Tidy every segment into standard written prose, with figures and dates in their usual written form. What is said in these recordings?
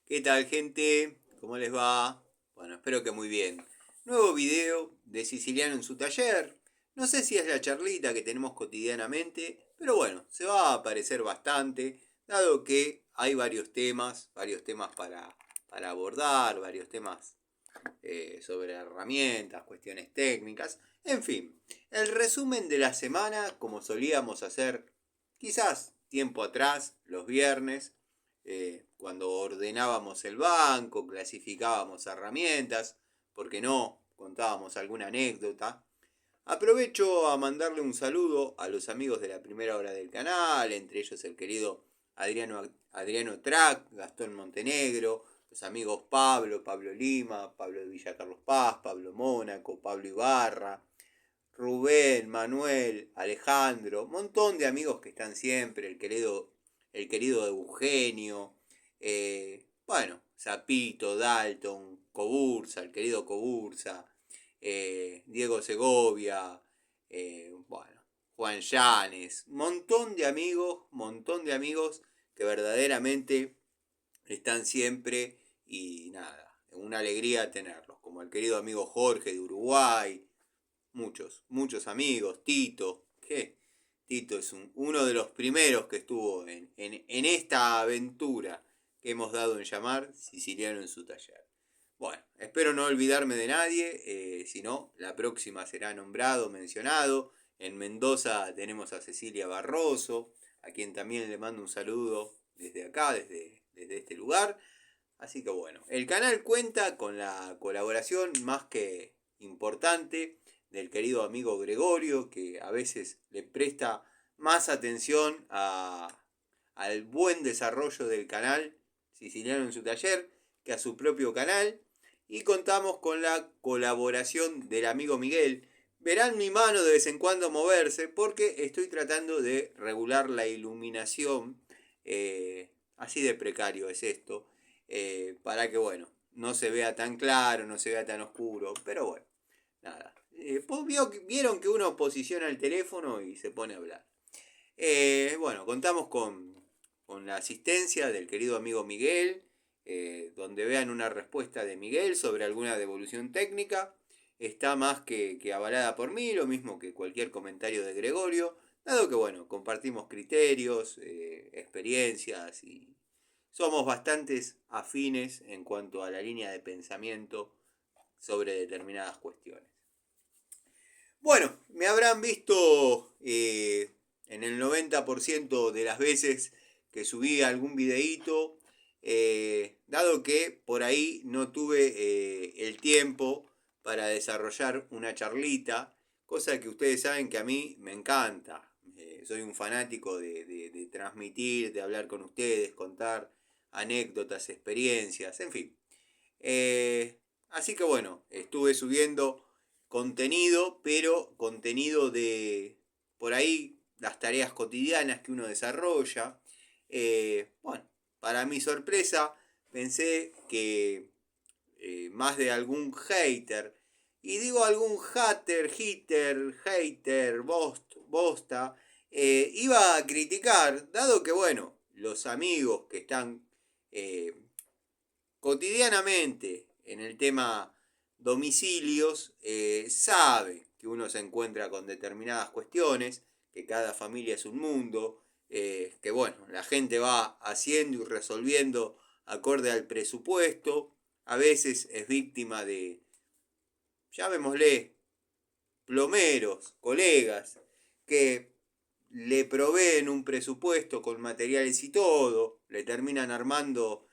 ¿Qué tal, gente? ¿Cómo les va? Bueno, espero que muy bien. Nuevo video de Siciliano en su taller. No sé si es la charlita que tenemos cotidianamente, pero bueno, se va a aparecer bastante, dado que hay varios temas para abordar, varios temas sobre herramientas, cuestiones técnicas, en fin. El resumen de la semana, como solíamos hacer quizás tiempo atrás, los viernes, cuando ordenábamos el banco, clasificábamos herramientas, porque no contábamos alguna anécdota. Aprovecho a mandarle un saludo a los amigos de la primera hora del canal, entre ellos el querido Adriano Trac, Gastón Montenegro, los amigos Pablo Lima, Pablo de Villa Carlos Paz, Pablo Mónaco, Pablo Ibarra, Rubén, Manuel, Alejandro, montón de amigos que están siempre, el querido Eugenio, bueno, Zapito, Dalton, Cobursa, el querido Cobursa, Diego Segovia, bueno, Juan Llanes, montón de amigos que verdaderamente están siempre y nada, una alegría tenerlos, como el querido amigo Jorge de Uruguay, muchos amigos, Tito, que Tito es uno de los primeros que estuvo en esta aventura que hemos dado en llamar Siciliano en su taller. Bueno, espero no olvidarme de nadie, si no, la próxima será nombrado, mencionado. En Mendoza tenemos a Cecilia Barroso, a quien también le mando un saludo desde acá, desde este lugar. Así que bueno, el canal cuenta con la colaboración más que importante del querido amigo Gregorio, que a veces le presta más atención al buen desarrollo del canal Siciliano en su taller que a su propio canal. Y contamos con la colaboración del amigo Miguel. Verán mi mano de vez en cuando moverse porque estoy tratando de regular la iluminación. Así de precario es esto, para que, bueno, no se vea tan claro, no se vea tan oscuro, pero bueno, nada. Vieron que uno posiciona el teléfono y se pone a hablar. Bueno, contamos con la asistencia del querido amigo Miguel, donde vean una respuesta de Miguel sobre alguna devolución técnica. Está más que avalada por mí, lo mismo que cualquier comentario de Gregorio, dado que, bueno, compartimos criterios, experiencias y somos bastantes afines en cuanto a la línea de pensamiento sobre determinadas cuestiones. Bueno, me habrán visto en el 90% de las veces que subí algún videíto, dado que por ahí no tuve el tiempo para desarrollar una charlita, cosa que ustedes saben que a mí me encanta. Soy un fanático de transmitir, de hablar con ustedes, contar anécdotas, experiencias, en fin. Así que bueno, estuve subiendo contenido, pero contenido de por ahí las tareas cotidianas que uno desarrolla. Bueno, para mi sorpresa, pensé que más de algún hater, y digo algún hater, bosta, iba a criticar, dado que, bueno, los amigos que están eh, cotidianamente en el tema domicilios, sabe que uno se encuentra con determinadas cuestiones, que cada familia es un mundo, que bueno, la gente va haciendo y resolviendo acorde al presupuesto, a veces es víctima de, llamémosle, plomeros, colegas, que le proveen un presupuesto con materiales y todo, le terminan armando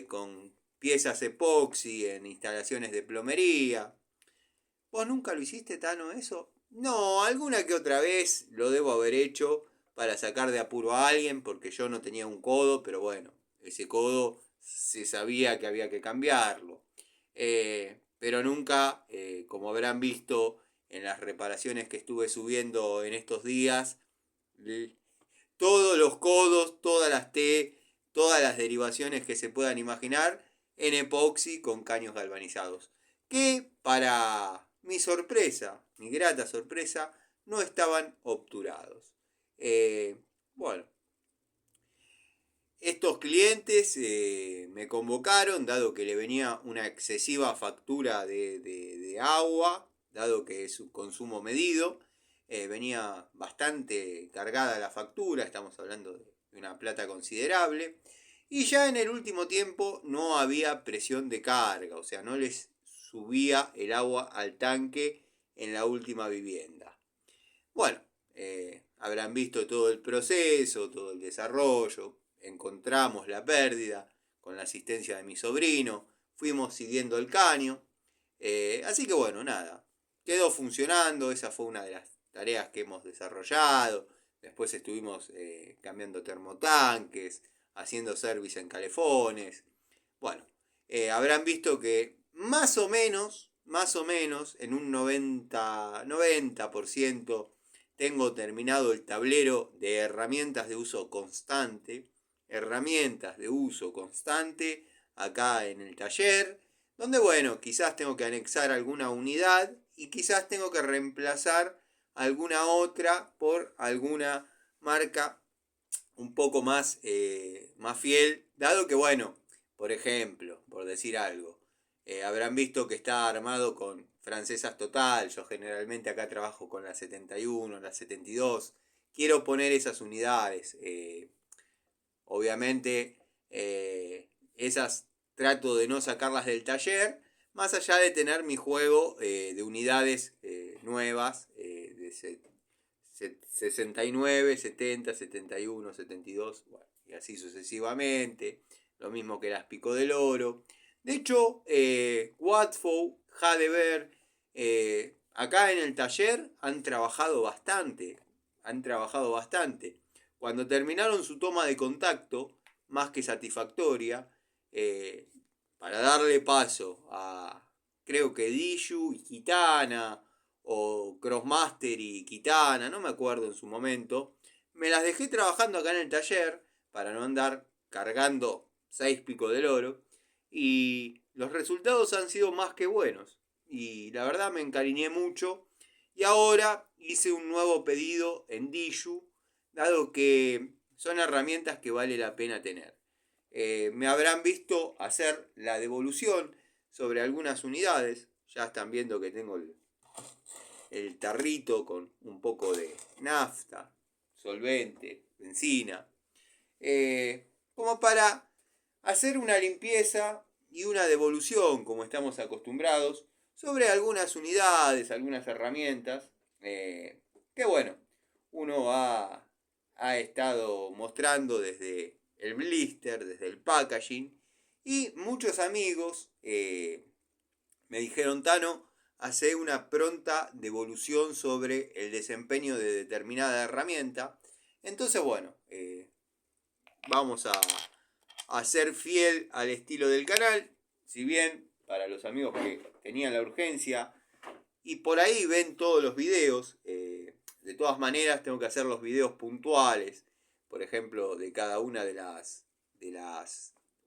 con piezas epoxi en instalaciones de plomería. ¿Vos nunca lo hiciste, Tano, eso? No, alguna que otra vez lo debo haber hecho para sacar de apuro a alguien, porque yo no tenía un codo, pero bueno, ese codo se sabía que había que cambiarlo. Pero nunca, como habrán visto en las reparaciones que estuve subiendo en estos días, todos los codos, todas las T, todas las derivaciones que se puedan imaginar en epoxi con caños galvanizados. Que para mi sorpresa, mi grata sorpresa, no estaban obturados. Bueno, estos clientes me convocaron, dado que le venía una excesiva factura de agua, dado que es un consumo medido. Venía bastante cargada la factura, estamos hablando de una plata considerable. Y ya en el último tiempo no había presión de carga, o sea, no les subía el agua al tanque en la última vivienda. Bueno, habrán visto todo el proceso, todo el desarrollo, encontramos la pérdida con la asistencia de mi sobrino, fuimos siguiendo el caño, así que bueno, nada, quedó funcionando, esa fue una de las tareas que hemos desarrollado, después estuvimos cambiando termotanques, haciendo service en calefones, bueno, habrán visto que más o menos, en un 90% tengo terminado el tablero de herramientas de uso constante. Herramientas de uso constante acá en el taller. Donde bueno, quizás tengo que anexar alguna unidad y quizás tengo que reemplazar alguna otra por alguna marca un poco más, más fiel. Dado que bueno, por ejemplo, por decir algo, habrán visto que está armado con francesas total. Yo generalmente acá trabajo con la 71, la 72. Quiero poner esas unidades. Obviamente, esas trato de no sacarlas del taller. Más allá de tener mi juego de unidades nuevas. De 69, 70, 71, 72. Bueno, y así sucesivamente. Lo mismo que las Pico del Oro. De hecho, Watford, Hadever, acá en el taller han trabajado bastante. Cuando terminaron su toma de contacto, más que satisfactoria, para darle paso a, creo que Dishu y Kitana, o Crossmaster y Kitana, no me acuerdo en su momento, me las dejé trabajando acá en el taller, para no andar cargando 6 Pico del Oro, y los resultados han sido más que buenos. Y la verdad me encariñé mucho. Y ahora hice un nuevo pedido en Dishu, dado que son herramientas que vale la pena tener. Me habrán visto hacer la devolución sobre algunas unidades. Ya están viendo que tengo el tarrito con un poco de nafta, solvente, benzina. Como para hacer una limpieza y una devolución, como estamos acostumbrados, sobre algunas unidades, algunas herramientas, que bueno, uno ha estado mostrando desde el blister, desde el packaging, y muchos amigos me dijeron: Tano, hace una pronta devolución sobre el desempeño de determinada herramienta. Entonces bueno, vamos a ser fiel al estilo del canal. Si bien para los amigos que tenían la urgencia y por ahí ven todos los videos, de todas maneras tengo que hacer los videos puntuales, por ejemplo, de cada una de las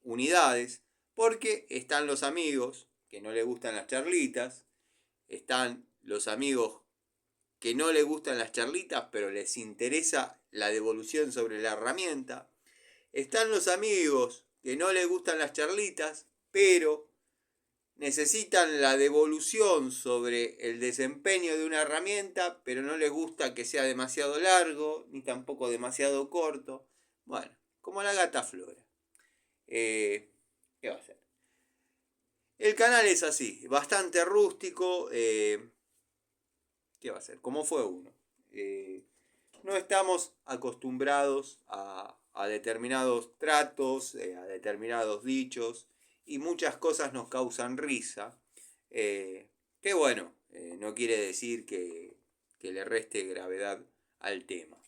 unidades, porque están los amigos que no les gustan las charlitas, están los amigos que no les gustan las charlitas pero les interesa la devolución sobre la herramienta, están los amigos que no les gustan las charlitas pero necesitan la devolución sobre el desempeño de una herramienta, pero no les gusta que sea demasiado largo, ni tampoco demasiado corto. Bueno, como la gata Flora. ¿Qué va a ser? El canal es así, bastante rústico. ¿Qué va a ser? Como fue uno. No estamos acostumbrados a determinados tratos, a determinados dichos, y muchas cosas nos causan risa, que bueno, no quiere decir que le reste gravedad al tema.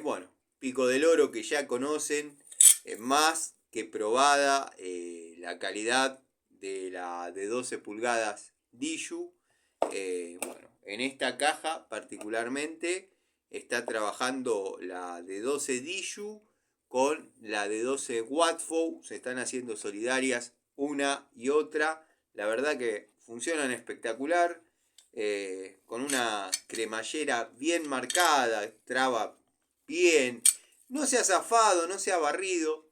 Bueno, Pico del Oro que ya conocen, más que probada la calidad de la de 12 pulgadas Dishu. Bueno, en esta caja particularmente está trabajando la de 12 Dishu con la de 12 Watford. Se están haciendo solidarias una y otra. La verdad que funcionan espectacular. Con una cremallera bien marcada, traba bien. no se ha zafado, no se ha barrido.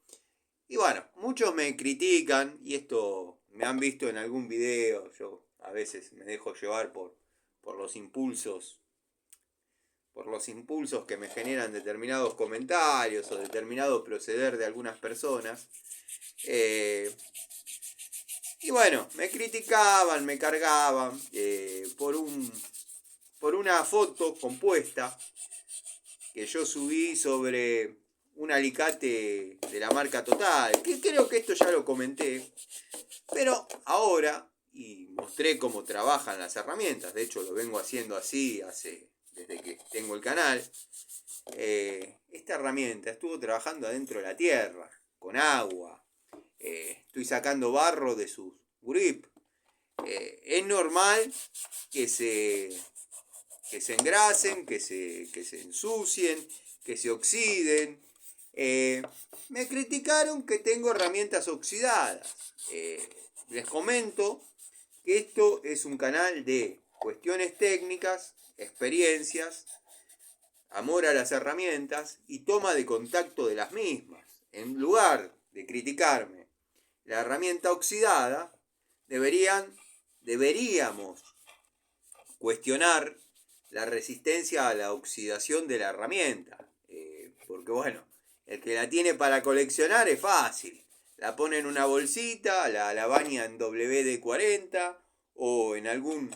Y bueno, muchos me critican, y esto me han visto en algún video, yo a veces me dejo llevar por los impulsos, por los impulsos que me generan determinados comentarios o determinado proceder de algunas personas. Y bueno, me criticaban, me cargaban por una foto compuesta que yo subí sobre un alicate de la marca Total, que creo que esto ya lo comenté, pero ahora, y mostré cómo trabajan las herramientas, de hecho lo vengo haciendo así desde que tengo el canal, esta herramienta estuvo trabajando adentro de la tierra, con agua, estoy sacando barro de sus grip. Es normal que se engrasen, que se ensucien, que se oxiden. Me criticaron que tengo herramientas oxidadas. Les comento que esto es un canal de cuestiones técnicas, experiencias, amor a las herramientas y toma de contacto de las mismas. En lugar de criticarme la herramienta oxidada, deberíamos cuestionar la resistencia a la oxidación de la herramienta. Porque bueno, el que la tiene para coleccionar es fácil. La pone en una bolsita, la baña en WD-40 o en algún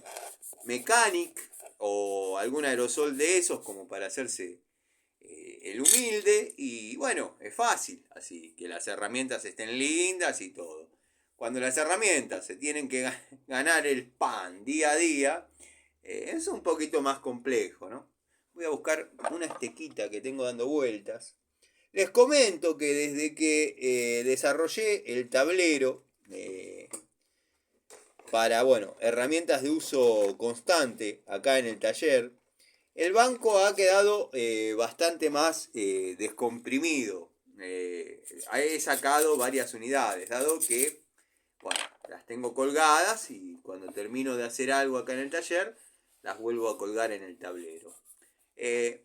Mechanic o algún aerosol de esos como para hacerse el humilde. Y bueno, es fácil, así que las herramientas estén lindas y todo. Cuando las herramientas se tienen que ganar el pan día a día, es un poquito más complejo, ¿no? Voy a buscar una estequita que tengo dando vueltas. Les comento que desde que desarrollé el tablero para, bueno, herramientas de uso constante acá en el taller, el banco ha quedado bastante más descomprimido. He sacado varias unidades, dado que, bueno, las tengo colgadas y cuando termino de hacer algo acá en el taller, las vuelvo a colgar en el tablero.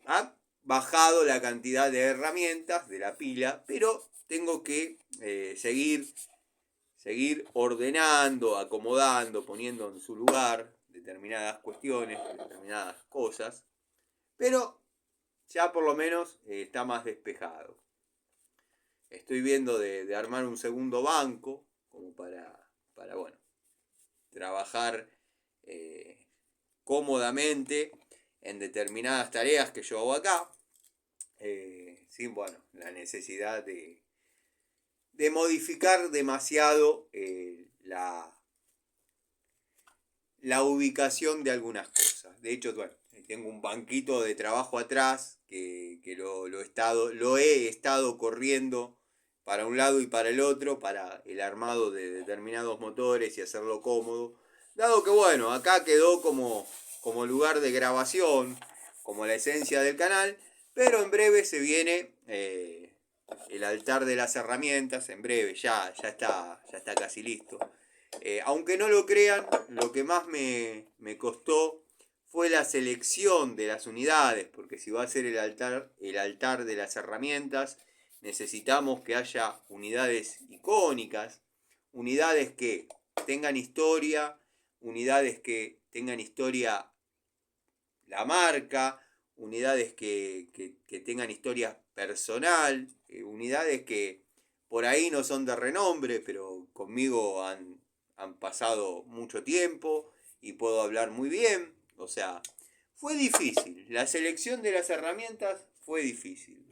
Ha bajado la cantidad de herramientas de la pila, pero tengo que seguir ordenando, acomodando, poniendo en su lugar determinadas cuestiones, determinadas cosas, pero ya por lo menos está más despejado. Estoy viendo de armar un segundo banco, como para bueno, trabajar cómodamente en determinadas tareas que yo hago acá, sin, bueno, la necesidad de modificar demasiado la ubicación de algunas cosas. De hecho, bueno, tengo un banquito de trabajo atrás que lo he estado corriendo para un lado y para el otro para el armado de determinados motores y hacerlo cómodo. Dado que, bueno, acá quedó como lugar de grabación, como la esencia del canal, pero en breve se viene el altar de las herramientas, en breve, ya está casi listo. Aunque no lo crean, lo que más me costó fue la selección de las unidades, porque si va a ser el altar de las herramientas, necesitamos que haya unidades icónicas, unidades que tengan historia, unidades que tengan historia la marca, unidades que tengan historia personal, unidades que por ahí no son de renombre, pero conmigo han pasado mucho tiempo y puedo hablar muy bien. O sea, fue difícil. La selección de las herramientas fue difícil.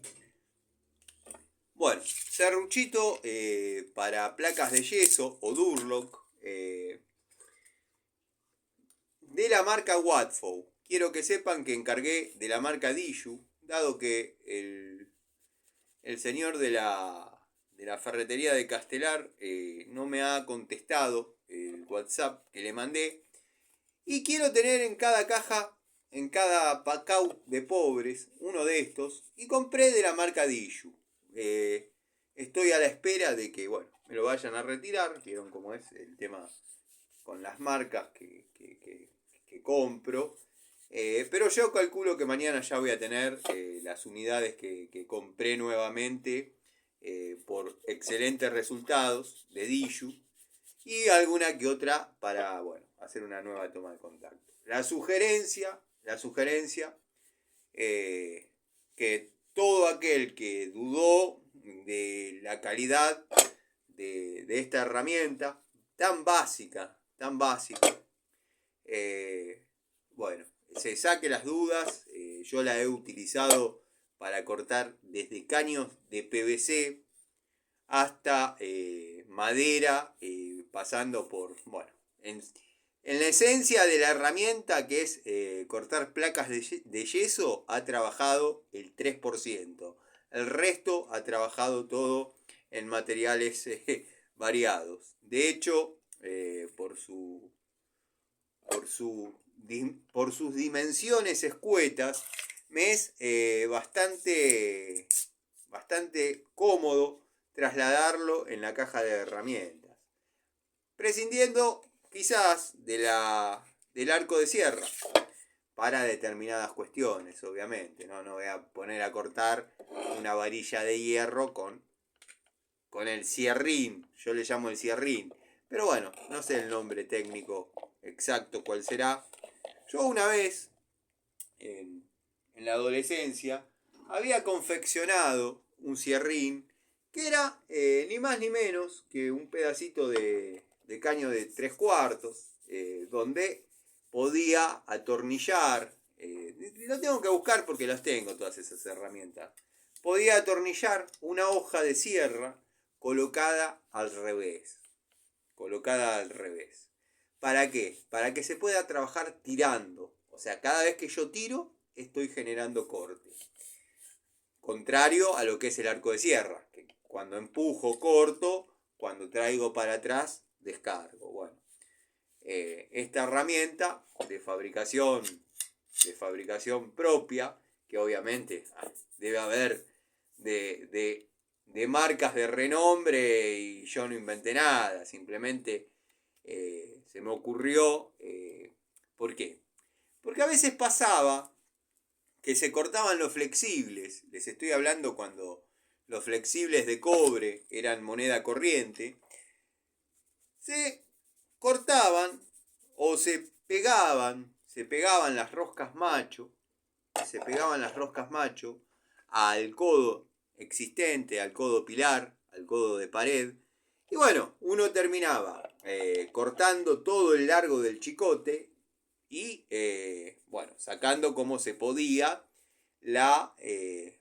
Bueno, serruchito para placas de yeso o Durlock de la marca Watfow. Quiero que sepan que encargué de la marca Diju, dado que el señor de la ferretería de Castelar no me ha contestado el WhatsApp que le mandé. Y quiero tener en cada caja, en cada pacau de pobres, uno de estos. Y compré de la marca Diju. Estoy a la espera de que, bueno, me lo vayan a retirar. Vieron cómo es el tema con las marcas que compro. Pero yo calculo que mañana ya voy a tener las unidades que compré nuevamente por excelentes resultados de Diju y alguna que otra para, bueno, hacer una nueva toma de contacto. La sugerencia que todo aquel que dudó de la calidad de esta herramienta tan básica, bueno, se saque las dudas. Yo la he utilizado para cortar desde caños de PVC hasta madera, pasando por, bueno, en la esencia de la herramienta, que es cortar placas de yeso, ha trabajado el 3%. El resto ha trabajado todo en materiales variados. De hecho, por sus dimensiones escuetas, me es bastante cómodo trasladarlo en la caja de herramientas, prescindiendo quizás del arco de sierra para determinadas cuestiones, obviamente. No voy a poner a cortar una varilla de hierro con el cierrín. Yo le llamo el cierrín, pero bueno, no sé el nombre técnico exacto cuál será. Yo una vez, en la adolescencia, había confeccionado un cierrín que era ni más ni menos que un pedacito de caño de 3/4, donde podía atornillar, lo tengo que buscar porque las tengo todas esas herramientas, podía atornillar una hoja de sierra colocada al revés. ¿Para qué? Para que se pueda trabajar tirando. O sea, cada vez que yo tiro, estoy generando corte. Contrario a lo que es el arco de sierra, que cuando empujo corto, cuando traigo para atrás descargo. Bueno, esta herramienta de fabricación propia, que obviamente debe haber de marcas de renombre, y yo no inventé nada, simplemente se me ocurrió. ¿Por qué? Porque a veces pasaba que se cortaban los flexibles. Les estoy hablando cuando los flexibles de cobre eran moneda corriente. Se cortaban o se pegaban las roscas macho, al codo existente, al codo pilar, al codo de pared. Y bueno, uno terminaba cortando todo el largo del chicote y, bueno, sacando como se podía la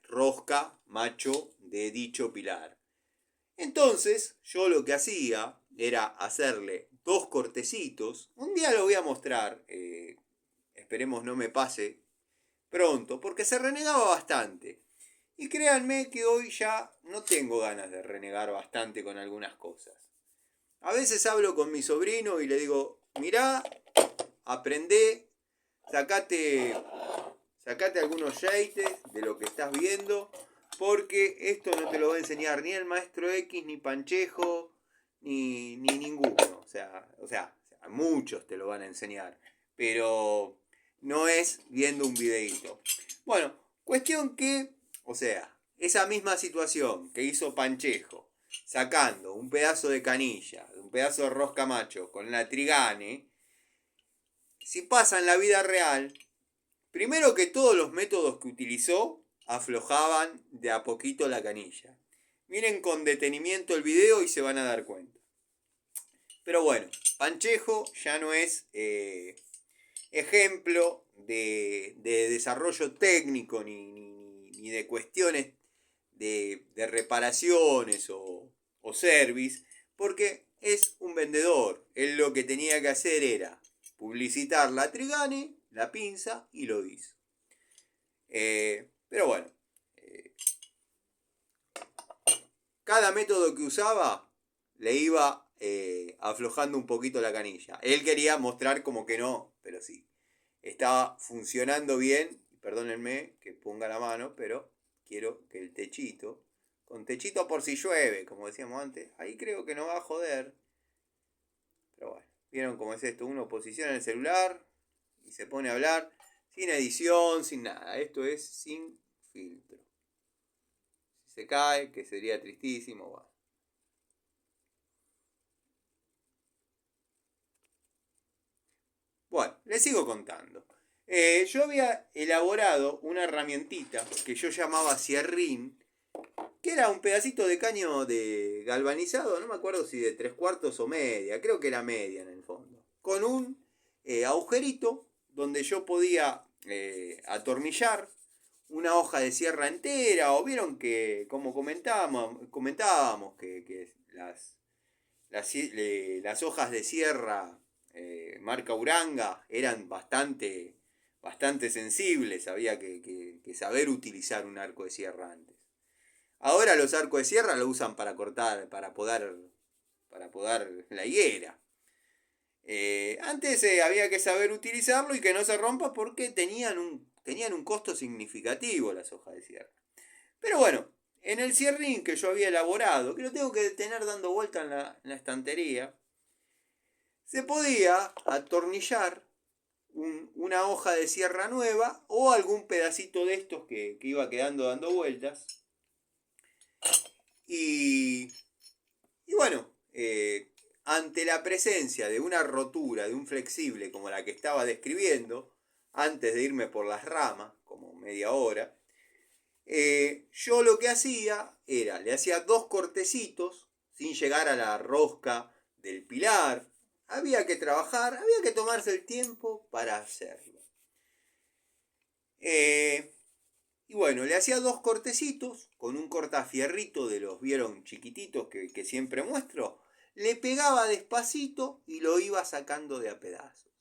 rosca macho de dicho pilar. Entonces, yo lo que hacía era hacerle 2 cortecitos. Un día lo voy a mostrar, esperemos no me pase pronto, porque se renegaba bastante. Y créanme que hoy ya no tengo ganas de renegar bastante con algunas cosas. A veces hablo con mi sobrino y le digo, mirá, aprendé, sacate algunos yates de lo que estás viendo, porque esto no te lo va a enseñar ni el maestro X, ni Panchejo, ni ninguno. O sea, muchos te lo van a enseñar, pero no es viendo un videíto. Bueno, cuestión que, o sea, esa misma situación que hizo Panchejo, sacando un pedazo de canilla, un pedazo de rosca macho con la Trigane, si pasa en la vida real, primero que todos los métodos que utilizó aflojaban de a poquito la canilla. Miren con detenimiento el video y se van a dar cuenta. Pero bueno, Panchejo ya no es ejemplo de desarrollo técnico ni de cuestiones de reparaciones o service, porque es un vendedor. Él lo que tenía que hacer era publicitar la Trigane, la pinza, y lo hizo. Pero bueno, cada método que usaba le iba aflojando un poquito la canilla. Él quería mostrar como que no, pero sí. Estaba funcionando bien. Perdónenme que ponga la mano, pero quiero que el techito, con techito por si llueve, como decíamos antes, ahí creo que no va a joder. Pero bueno, vieron cómo es esto. Uno posiciona el celular y se pone a hablar. Sin edición, sin nada. Esto es sin filtro. Si se cae, que sería tristísimo. Bueno. Bueno, les sigo contando. Yo había elaborado una herramientita que yo llamaba cierrín, que era un pedacito de caño de galvanizado, no me acuerdo si de 3/4 o media, creo que era media en el fondo, con un agujerito donde yo podía atornillar una hoja de sierra entera, o vieron que, como comentábamos que las hojas de sierra marca Uranga eran bastante sensibles, había que saber utilizar un arco de sierra antes. Ahora los arcos de sierra lo usan para cortar, para podar la higuera. Antes había que saber utilizarlo y que no se rompa porque tenían un costo significativo las hojas de sierra. Pero bueno, en el cierrín que yo había elaborado, que lo tengo que tener dando vuelta en la estantería, se podía atornillar una hoja de sierra nueva o algún pedacito de estos que iba quedando dando vueltas. Y bueno, ante la presencia de una rotura de un flexible como la que estaba describiendo, antes de irme por las ramas, como media hora, yo lo que hacía era, le hacía 2 cortecitos, sin llegar a la rosca del pilar. Había que trabajar, había que tomarse el tiempo para hacerlo. Y bueno, le hacía 2 cortecitos con un cortafierrito de los, vieron, chiquititos que siempre muestro. Le pegaba despacito y lo iba sacando de a pedazos.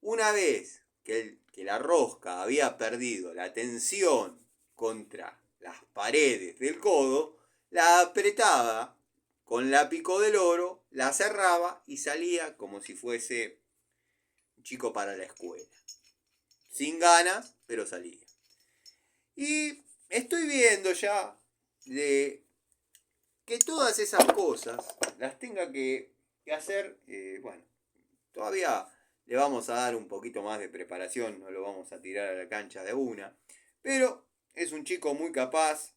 Una vez que la rosca había perdido la tensión contra las paredes del codo, la apretaba con la pico del oro, la cerraba y salía como si fuese un chico para la escuela. Sin ganas, pero salía. Y estoy viendo ya de que todas esas cosas las tenga que hacer, bueno, todavía le vamos a dar un poquito más de preparación, no lo vamos a tirar a la cancha de una, pero es un chico muy capaz,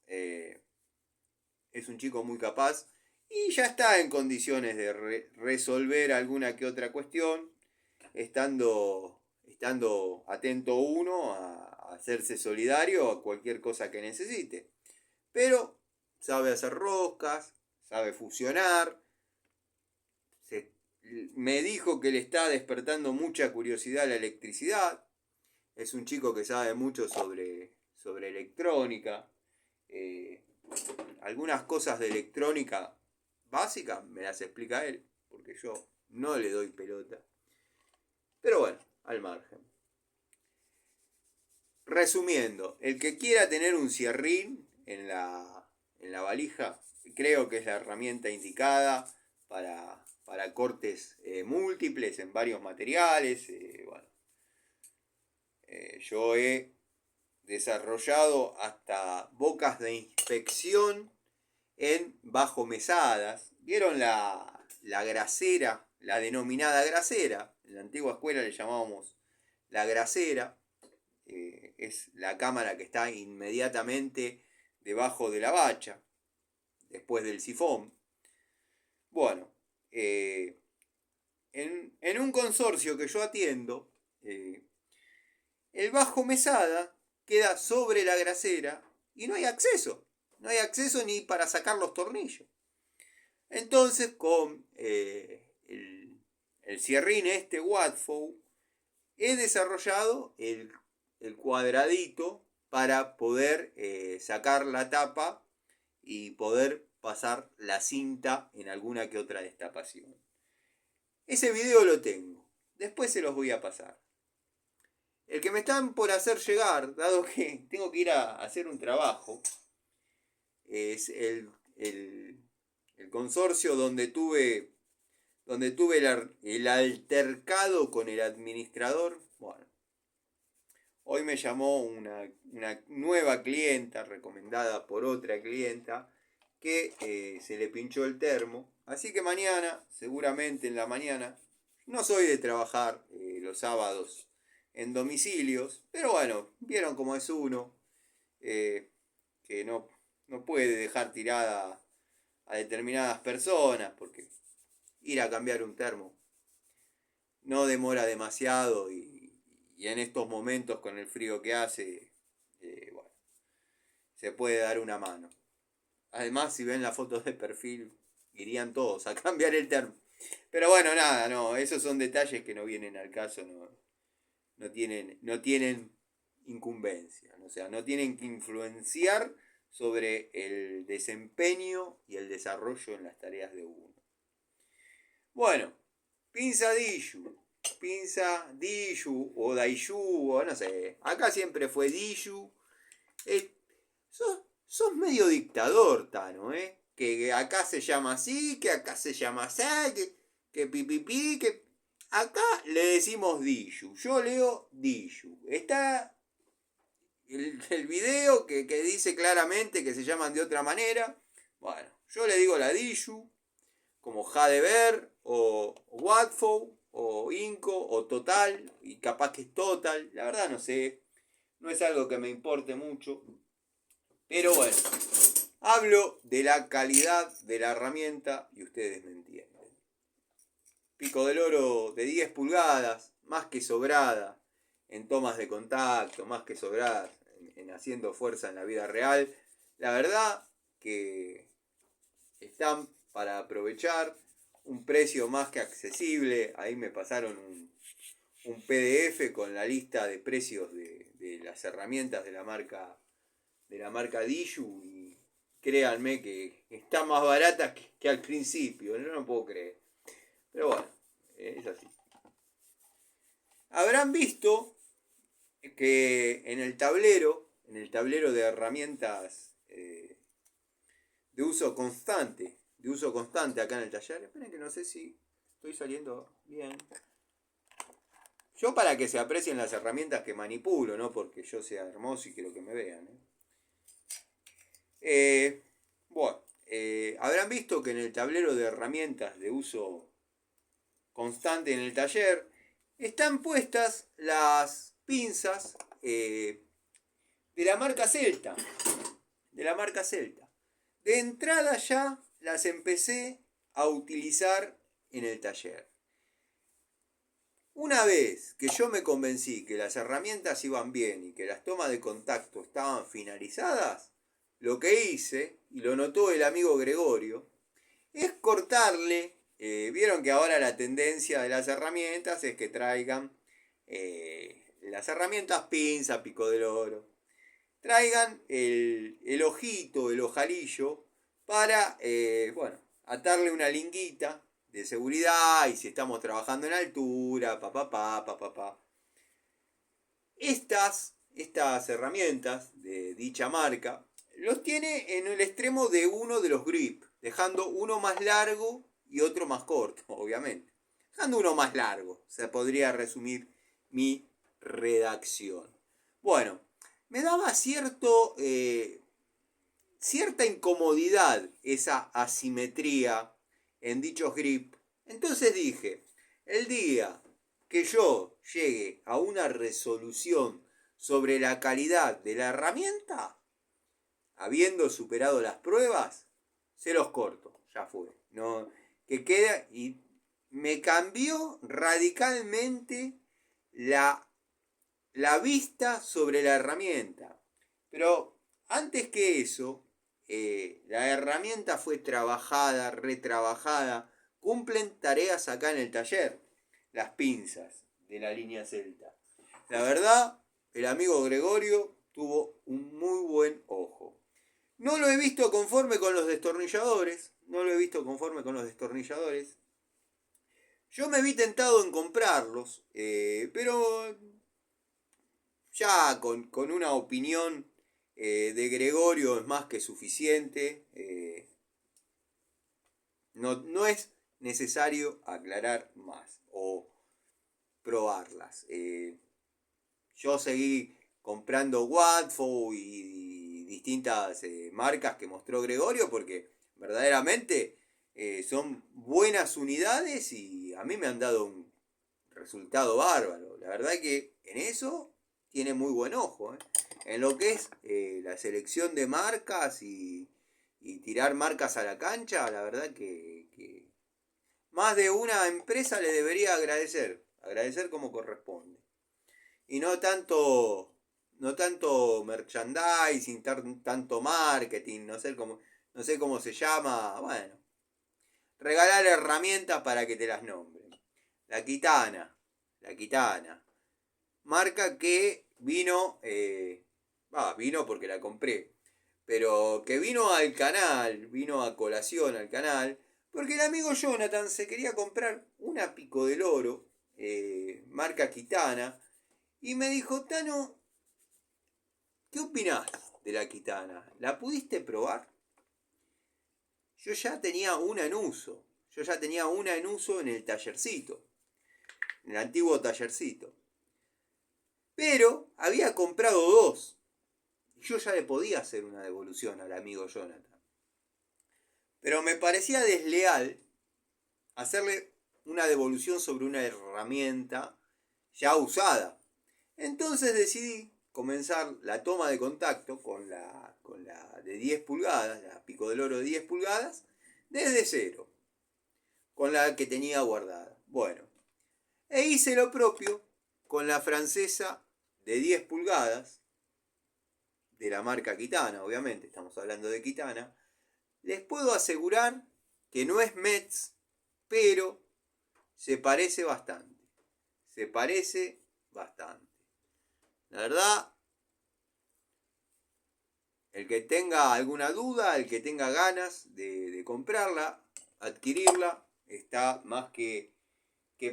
y ya está en condiciones de resolver alguna que otra cuestión, estando atento uno a hacerse solidario a cualquier cosa que necesite. Pero sabe hacer roscas, sabe fusionar. Me dijo que le está despertando mucha curiosidad la electricidad. Es un chico que sabe mucho sobre electrónica. Algunas cosas de electrónica básica me las explica él, porque yo no le doy pelota. Pero bueno, al margen. Resumiendo, el que quiera tener un cierrín en la valija, creo que es la herramienta indicada para cortes múltiples en varios materiales. Bueno, yo he desarrollado hasta bocas de inspección en bajomesadas. ¿Vieron la grasera? La denominada grasera. En la antigua escuela le llamábamos la grasera. Es la cámara que está inmediatamente debajo de la bacha, después del sifón. Bueno, en un consorcio que yo atiendo, el bajo mesada queda sobre la grasera y no hay acceso. No hay acceso ni para sacar los tornillos. Entonces, con el cierrín este Watfow, he desarrollado el cuadradito para poder sacar la tapa y poder pasar la cinta en alguna que otra destapación. Ese video lo tengo. Después se los voy a pasar. El que me están por hacer llegar, dado que tengo que ir a hacer un trabajo, es el consorcio donde tuve el altercado con el administrador. Bueno, hoy me llamó una nueva clienta recomendada por otra clienta que se le pinchó el termo. Así que mañana, seguramente en la mañana, no soy de trabajar los sábados en domicilios. Pero bueno, vieron cómo es uno, que no puede dejar tirada a determinadas personas, porque ir a cambiar un termo no demora demasiado y en estos momentos con el frío que hace, bueno, se puede dar una mano. Además, si ven las fotos de perfil, irían todos a cambiar el termo. Pero bueno, nada, no, esos son detalles que no vienen al caso, no tienen incumbencia, o sea, no tienen que influenciar sobre el desempeño y el desarrollo en las tareas de uno. Bueno, pinza Diju o Daiju, o no sé, acá siempre fue Diju. Sos medio dictador, Tano, ¿eh? Que acá se llama así, que acá se llama así, que pipipi, que... Acá le decimos Diju, yo leo Diju. Está el video que dice claramente que se llaman de otra manera. Bueno, yo le digo la Diju, como Jadever, o Watfo, o Inco, o Total, y capaz que es Total, la verdad no sé, no es algo que me importe mucho, pero bueno, hablo de la calidad de la herramienta y ustedes me entienden. Pico del oro de 10 pulgadas, más que sobrada en tomas de contacto, más que sobrada en haciendo fuerza en la vida real. La verdad que están para aprovechar, un precio más que accesible. Ahí me pasaron un PDF con la lista de precios de las herramientas de la marca Diju y créanme que está más barata que al principio, no lo puedo creer. Pero bueno, es así. Habrán visto que en el tablero de herramientas de uso constante acá en el taller, esperen que no sé si estoy saliendo bien. Yo para que se aprecien las herramientas que manipulo, no porque yo sea hermoso y quiero que me vean. Bueno, habrán visto que en el tablero de herramientas de uso constante en el taller están puestas las pinzas de la marca Celta. De entrada ya las empecé a utilizar en el taller. Una vez que yo me convencí que las herramientas iban bien y que las tomas de contacto estaban finalizadas, lo que hice, y lo notó el amigo Gregorio, es cortarle. Vieron que ahora la tendencia de las herramientas es que traigan las herramientas pinza, pico del oro. Traigan el ojito, el ojalillo, para, bueno, atarle una linguita de seguridad y si estamos trabajando en altura, Estas herramientas de dicha marca los tiene en el extremo de uno de los grip, dejando uno más largo y otro más corto, obviamente. Dejando uno más largo, se podría resumir mi redacción. Bueno, me daba cierta incomodidad esa asimetría en dichos grip. Entonces dije, el día que yo llegue a una resolución sobre la calidad de la herramienta, habiendo superado las pruebas, se los corto, ya fue. No, que queda y me cambió radicalmente la vista sobre la herramienta. Pero antes que eso, la herramienta fue trabajada, retrabajada. Cumplen tareas acá en el taller, las pinzas de la línea Celta. La verdad, el amigo Gregorio tuvo un muy buen ojo. No lo he visto conforme con los destornilladores. Yo me vi tentado en comprarlos, pero ya con una opinión de Gregorio es más que suficiente. No es necesario aclarar más o probarlas. Yo seguí comprando Watfo y distintas marcas que mostró Gregorio porque verdaderamente son buenas unidades y a mí me han dado un resultado bárbaro. La verdad que en eso tiene muy buen ojo. En lo que es la selección de marcas y tirar marcas a la cancha, la verdad que más de una empresa le debería agradecer como corresponde. Y no tanto merchandising, tanto marketing, no sé cómo se llama, bueno, regalar herramientas para que te las nombren. La Kitana, marca que vino porque la compré, pero que vino a colación al canal, porque el amigo Jonathan se quería comprar una Pico del Oro, marca Kitana, y me dijo, Tano, ¿qué opinás de la Kitana? ¿La pudiste probar? Yo ya tenía una en uso. En el tallercito. En el antiguo tallercito. Pero había comprado dos. Yo ya le podía hacer una devolución al amigo Jonathan. Pero me parecía desleal hacerle una devolución sobre una herramienta ya usada. Entonces decidí comenzar la toma de contacto con la de 10 pulgadas, la Pico del Oro de 10 pulgadas, desde cero, con la que tenía guardada. Bueno, e hice lo propio con la francesa de 10 pulgadas, de la marca Kitana, obviamente, estamos hablando de Kitana. Les puedo asegurar que no es Metz, pero se parece bastante. Se parece bastante. La verdad, el que tenga alguna duda, el que tenga ganas de comprarla, adquirirla, está más que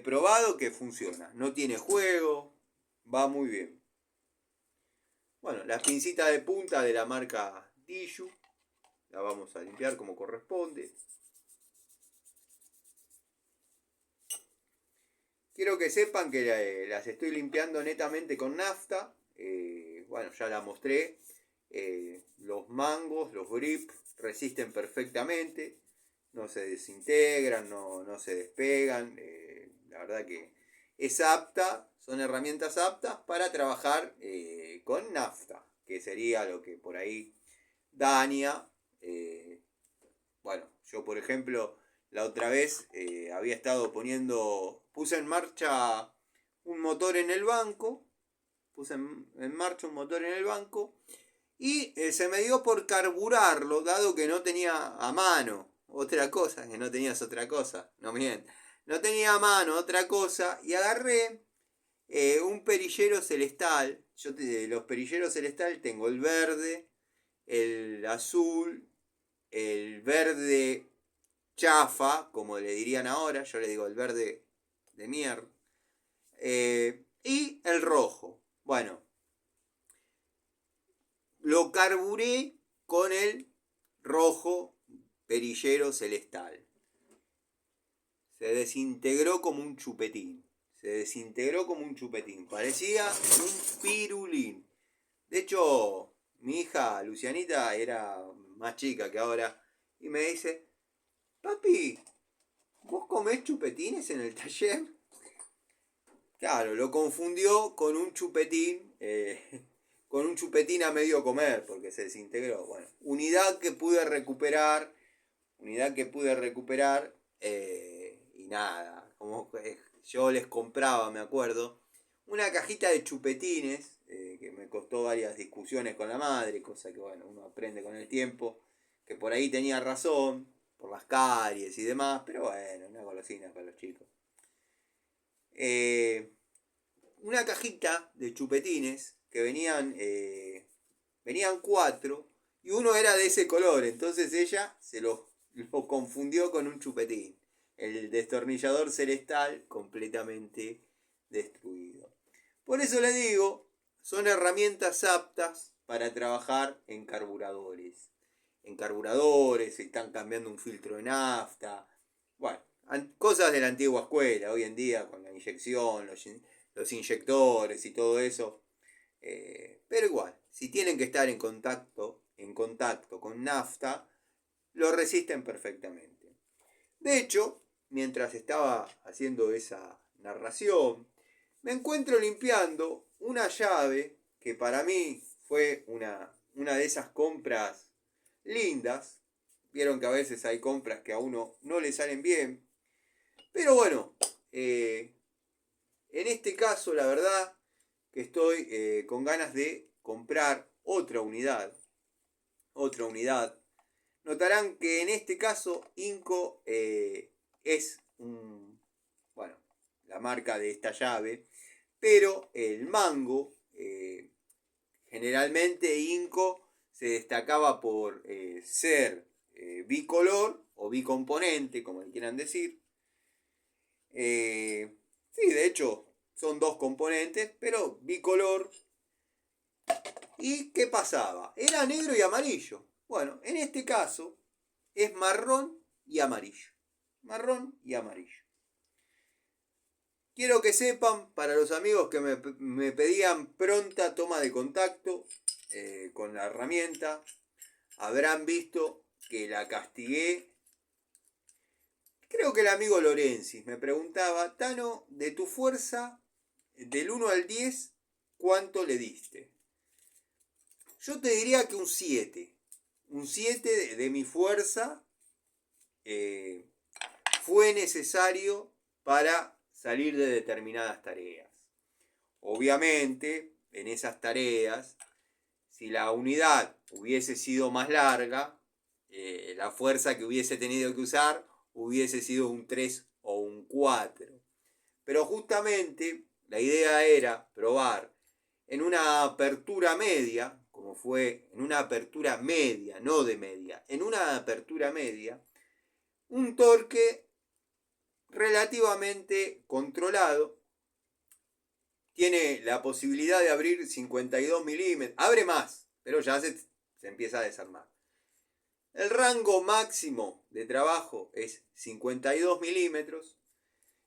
probado que funciona. No tiene juego, va muy bien. Bueno, la pincita de punta de la marca Tissue, la vamos a limpiar como corresponde. Quiero que sepan que las estoy limpiando netamente con nafta. Bueno, ya la mostré. Los mangos, los grips, resisten perfectamente. No se desintegran, no se despegan. La verdad que es apta, son herramientas aptas para trabajar con nafta, que sería lo que por ahí daña. Bueno, yo por ejemplo la otra vez había estado puse en marcha un motor en el banco, y se me dio por carburarlo, dado que no tenía a mano otra cosa, no tenía a mano otra cosa, y agarré un perillero celestal. Los perilleros celestal tengo el verde, el azul, el verde chafa, como le dirían ahora, yo le digo el verde de mierda, y el rojo. Bueno, lo carburé con el rojo perillero celestal. Se desintegró como un chupetín. Parecía un pirulín. De hecho, mi hija Lucianita era más chica que ahora. Y me dice, papi, ¿vos comés chupetines en el taller? Claro, lo confundió con un chupetín. Con un chupetín a medio comer, porque se desintegró. Bueno, unidad que pude recuperar. Y nada, como yo les compraba, me acuerdo, una cajita de chupetines, que me costó varias discusiones con la madre, cosa que bueno, uno aprende con el tiempo, que por ahí tenía razón, por las caries y demás, pero bueno, una golosina para los chicos. Una cajita de chupetines que venían 4 y uno era de ese color, entonces ella se lo confundió con un chupetín. El destornillador celestal completamente destruido. Por eso le digo, son herramientas aptas para trabajar en carburadores. Se están cambiando un filtro de nafta. Bueno, cosas de la antigua escuela, hoy en día con la inyección, los inyectores y todo eso. Pero igual, si tienen que estar en contacto con nafta, lo resisten perfectamente. De hecho, mientras estaba haciendo esa narración, me encuentro limpiando una llave que para mí fue una de esas compras lindas. Vieron que a veces hay compras que a uno no le salen bien. Pero bueno, en este caso la verdad que estoy con ganas de comprar otra unidad. Otra unidad. Notarán que en este caso Inco es bueno, la marca de esta llave. Pero el mango, generalmente Inco se destacaba por ser bicolor o bicomponente, como le quieran decir. Sí, de hecho, son dos componentes, pero bicolor. ¿Y qué pasaba? Era negro y amarillo. Bueno, en este caso es marrón y amarillo. Marrón y amarillo. Quiero que sepan, para los amigos que me pedían pronta toma de contacto con la herramienta, habrán visto que la castigué. Creo que el amigo Lorenzi me preguntaba, Tano, de tu fuerza, del 1 al 10, ¿cuánto le diste? Yo te diría que un 7. Un 7 de mi fuerza fue necesario para salir de determinadas tareas. Obviamente, en esas tareas, si la unidad hubiese sido más larga, la fuerza que hubiese tenido que usar hubiese sido un 3 o un 4. Pero justamente la idea era probar en una apertura media, como fue en una apertura media, no de media, en una apertura media, un torque relativamente controlado. Tiene la posibilidad de abrir 52 milímetros, abre más, pero ya se empieza a desarmar. El rango máximo de trabajo es 52 milímetros.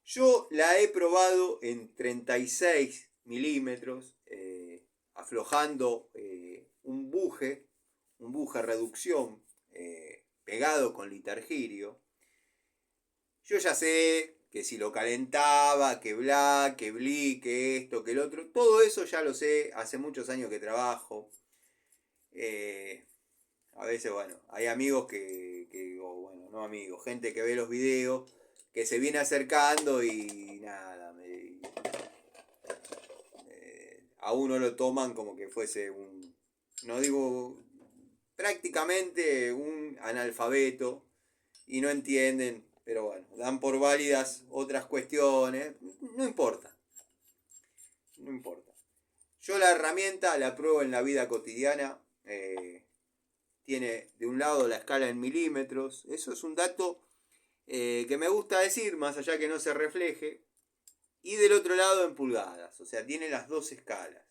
Yo la he probado en 36 milímetros, aflojando un buje reducción pegado con litargirio. Yo ya sé que si lo calentaba, que bla, que bli, que esto, que el otro, todo eso ya lo sé, hace muchos años que trabajo. A veces, bueno, hay amigos o bueno, no amigos, gente que ve los videos, que se viene acercando y nada, a uno lo toman como que fuese no digo, prácticamente un analfabeto y no entienden, pero bueno, dan por válidas otras cuestiones, no importa, no importa. Yo la herramienta la pruebo en la vida cotidiana, tiene de un lado la escala en milímetros, eso es un dato que me gusta decir, más allá que no se refleje, y del otro lado en pulgadas, o sea, tiene las dos escalas.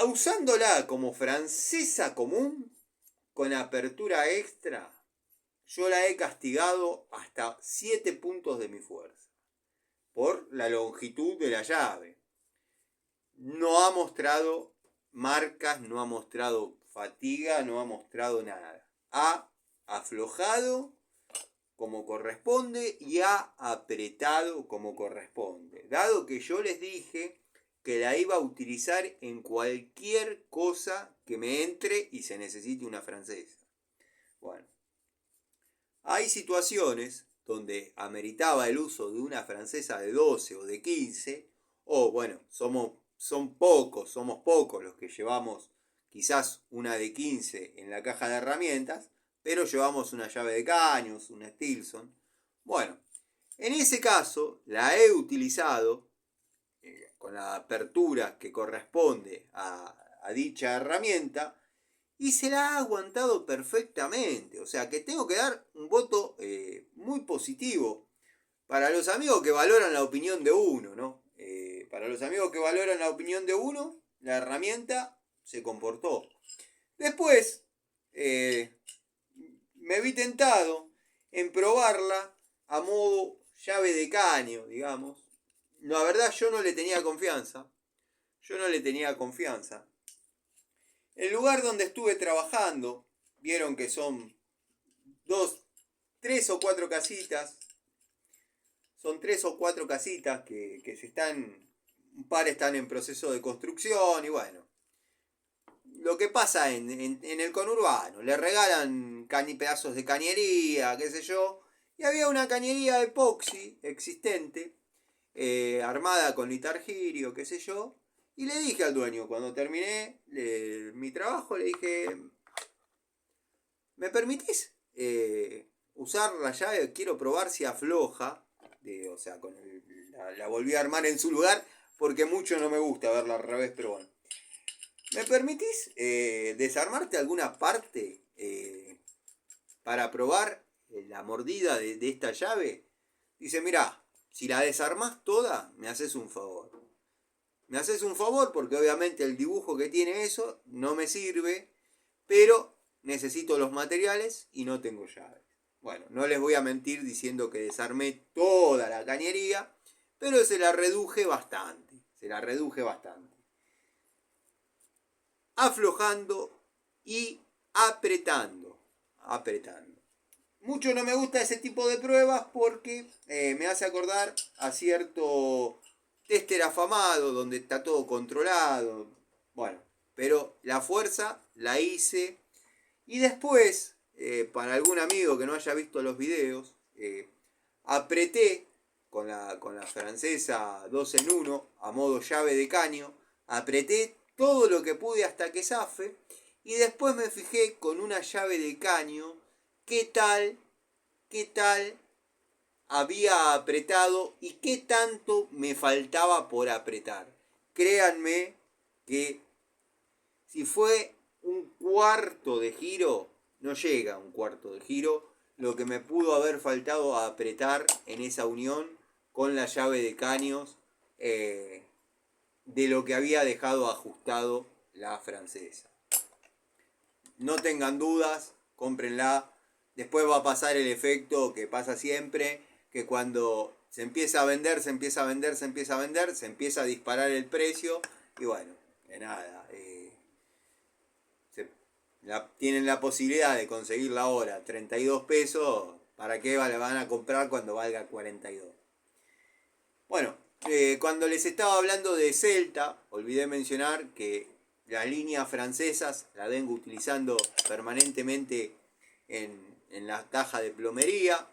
Usándola como francesa común, con apertura extra, yo la he castigado hasta 7 puntos de mi fuerza, por la longitud de la llave. No ha mostrado marcas, no ha mostrado fatiga, no ha mostrado nada. Ha aflojado como corresponde y ha apretado como corresponde. Dado que yo les dije que la iba a utilizar en cualquier cosa que me entre y se necesite una francesa. Bueno, hay situaciones donde ameritaba el uso de una francesa de 12 o de 15, o bueno, somos pocos los que llevamos quizás una de 15 en la caja de herramientas, pero llevamos una llave de caños, una Stilson. Bueno, en ese caso la he utilizado con la apertura que corresponde a dicha herramienta y se la ha aguantado perfectamente. O sea que tengo que dar un voto muy positivo para los amigos que valoran la opinión de uno, ¿no? Para los amigos que valoran la opinión de uno, la herramienta se comportó. Después, me vi tentado en probarla a modo llave de caño, digamos. La verdad yo no le tenía confianza. El lugar donde estuve trabajando, vieron que son 3 o 4 casitas. son 3 o 4 casitas que se están, un par están en proceso de construcción y bueno. Lo que pasa en el conurbano, le regalan pedazos de cañería, qué sé yo, y había una cañería epoxi existente, armada con litargirio, qué sé yo, y le dije al dueño, cuando terminé mi trabajo, le dije, ¿me permitís usar la llave? Quiero probar si afloja, o sea, la volví a armar en su lugar, porque mucho no me gusta verla al revés, pero bueno. ¿Me permitís desarmarte alguna parte para probar la mordida de esta llave? Dice, mirá, si la desarmás toda, me haces un favor. Me haces un favor porque obviamente el dibujo que tiene eso no me sirve, pero necesito los materiales y no tengo llaves. Bueno, no les voy a mentir diciendo que desarmé toda la cañería, pero se la reduje bastante. Se la reduje bastante. Aflojando y apretando. Apretando. Mucho no me gusta ese tipo de pruebas porque me hace acordar a cierto tester afamado donde está todo controlado. Bueno, pero la fuerza la hice. Y después, para algún amigo que no haya visto los videos, apreté con la francesa 2 en 1 a modo llave de caño. Apreté todo lo que pude hasta que zafe. Y después me fijé con una llave de caño qué tal había apretado y qué tanto me faltaba por apretar. Créanme que si fue un cuarto de giro, no llega a un cuarto de giro, lo que me pudo haber faltado a apretar en esa unión con la llave de caños de lo que había dejado ajustado la francesa. No tengan dudas, cómprenla. Después va a pasar el efecto que pasa siempre, que cuando se empieza a vender, se empieza a disparar el precio y bueno, de nada. Tienen la posibilidad de conseguirla ahora 32 pesos, ¿para qué la van a comprar cuando valga 42? Bueno, cuando les estaba hablando de Celta, olvidé mencionar que las líneas francesas la vengo utilizando permanentemente en la caja de plomería.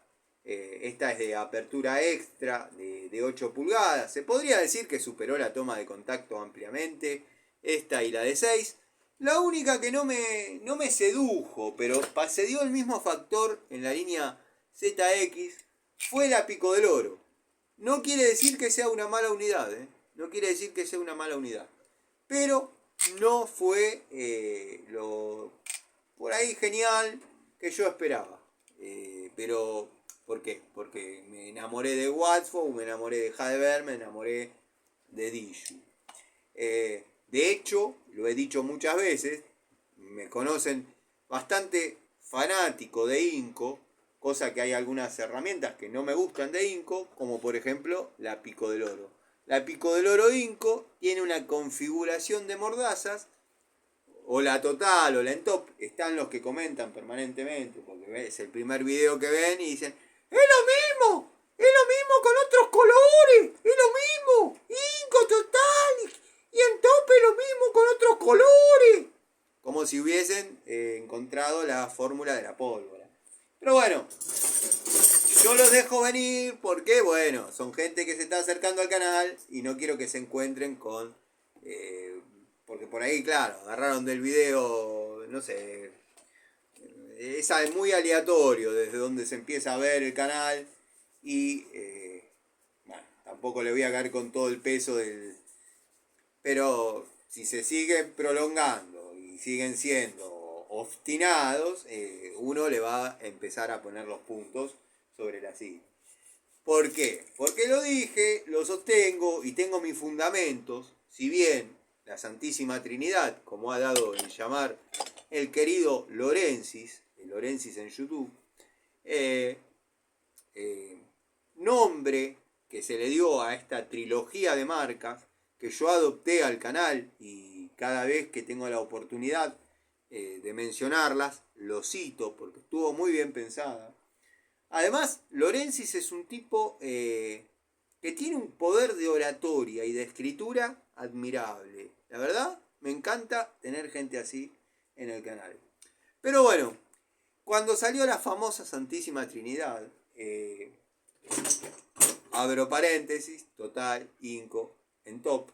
Esta es de apertura extra de 8 pulgadas. Se podría decir que superó la toma de contacto ampliamente. Esta y la de 6. La única que no me sedujo, pero se dio el mismo factor en la línea ZX, fue la Pico del Oro. No quiere decir que sea una mala unidad, no quiere decir que sea una mala unidad. Pero no fue lo por ahí genial que yo esperaba. Pero, ¿por qué? Porque me enamoré de Watford, me enamoré de Heidelberg, me enamoré de Dishu. De hecho, lo he dicho muchas veces, me conocen bastante fanático de Inco, cosa que hay algunas herramientas que no me gustan de Inco, como por ejemplo la Pico del Oro. La Pico del Oro Inco tiene una configuración de mordazas, o la total o la en top, están los que comentan permanentemente, porque es el primer video que ven y dicen, es lo mismo con otros colores, es lo mismo, Inco total, y en top es lo mismo con otros colores. Como si hubiesen encontrado la fórmula de la pólvora. Pero bueno, yo los dejo venir porque, bueno, son gente que se está acercando al canal y no quiero que se encuentren con... porque por ahí, claro, agarraron del video, no sé, es muy aleatorio desde donde se empieza a ver el canal y, bueno, tampoco le voy a caer con todo el peso del... Pero si se sigue prolongando y siguen siendo obstinados, uno le va a empezar a poner los puntos sobre la silla. ¿Por qué? Porque lo dije, lo sostengo y tengo mis fundamentos. Si bien la Santísima Trinidad, como ha dado en llamar el querido Lorensis, el Lorensis en YouTube, nombre que se le dio a esta trilogía de marcas que yo adopté al canal y cada vez que tengo la oportunidad de mencionarlas, lo cito porque estuvo muy bien pensada. Además, Lorensis es un tipo que tiene un poder de oratoria y de escritura admirable. La verdad, me encanta tener gente así en el canal. Pero bueno, cuando salió la famosa Santísima Trinidad, abro paréntesis, total, Inco, en top.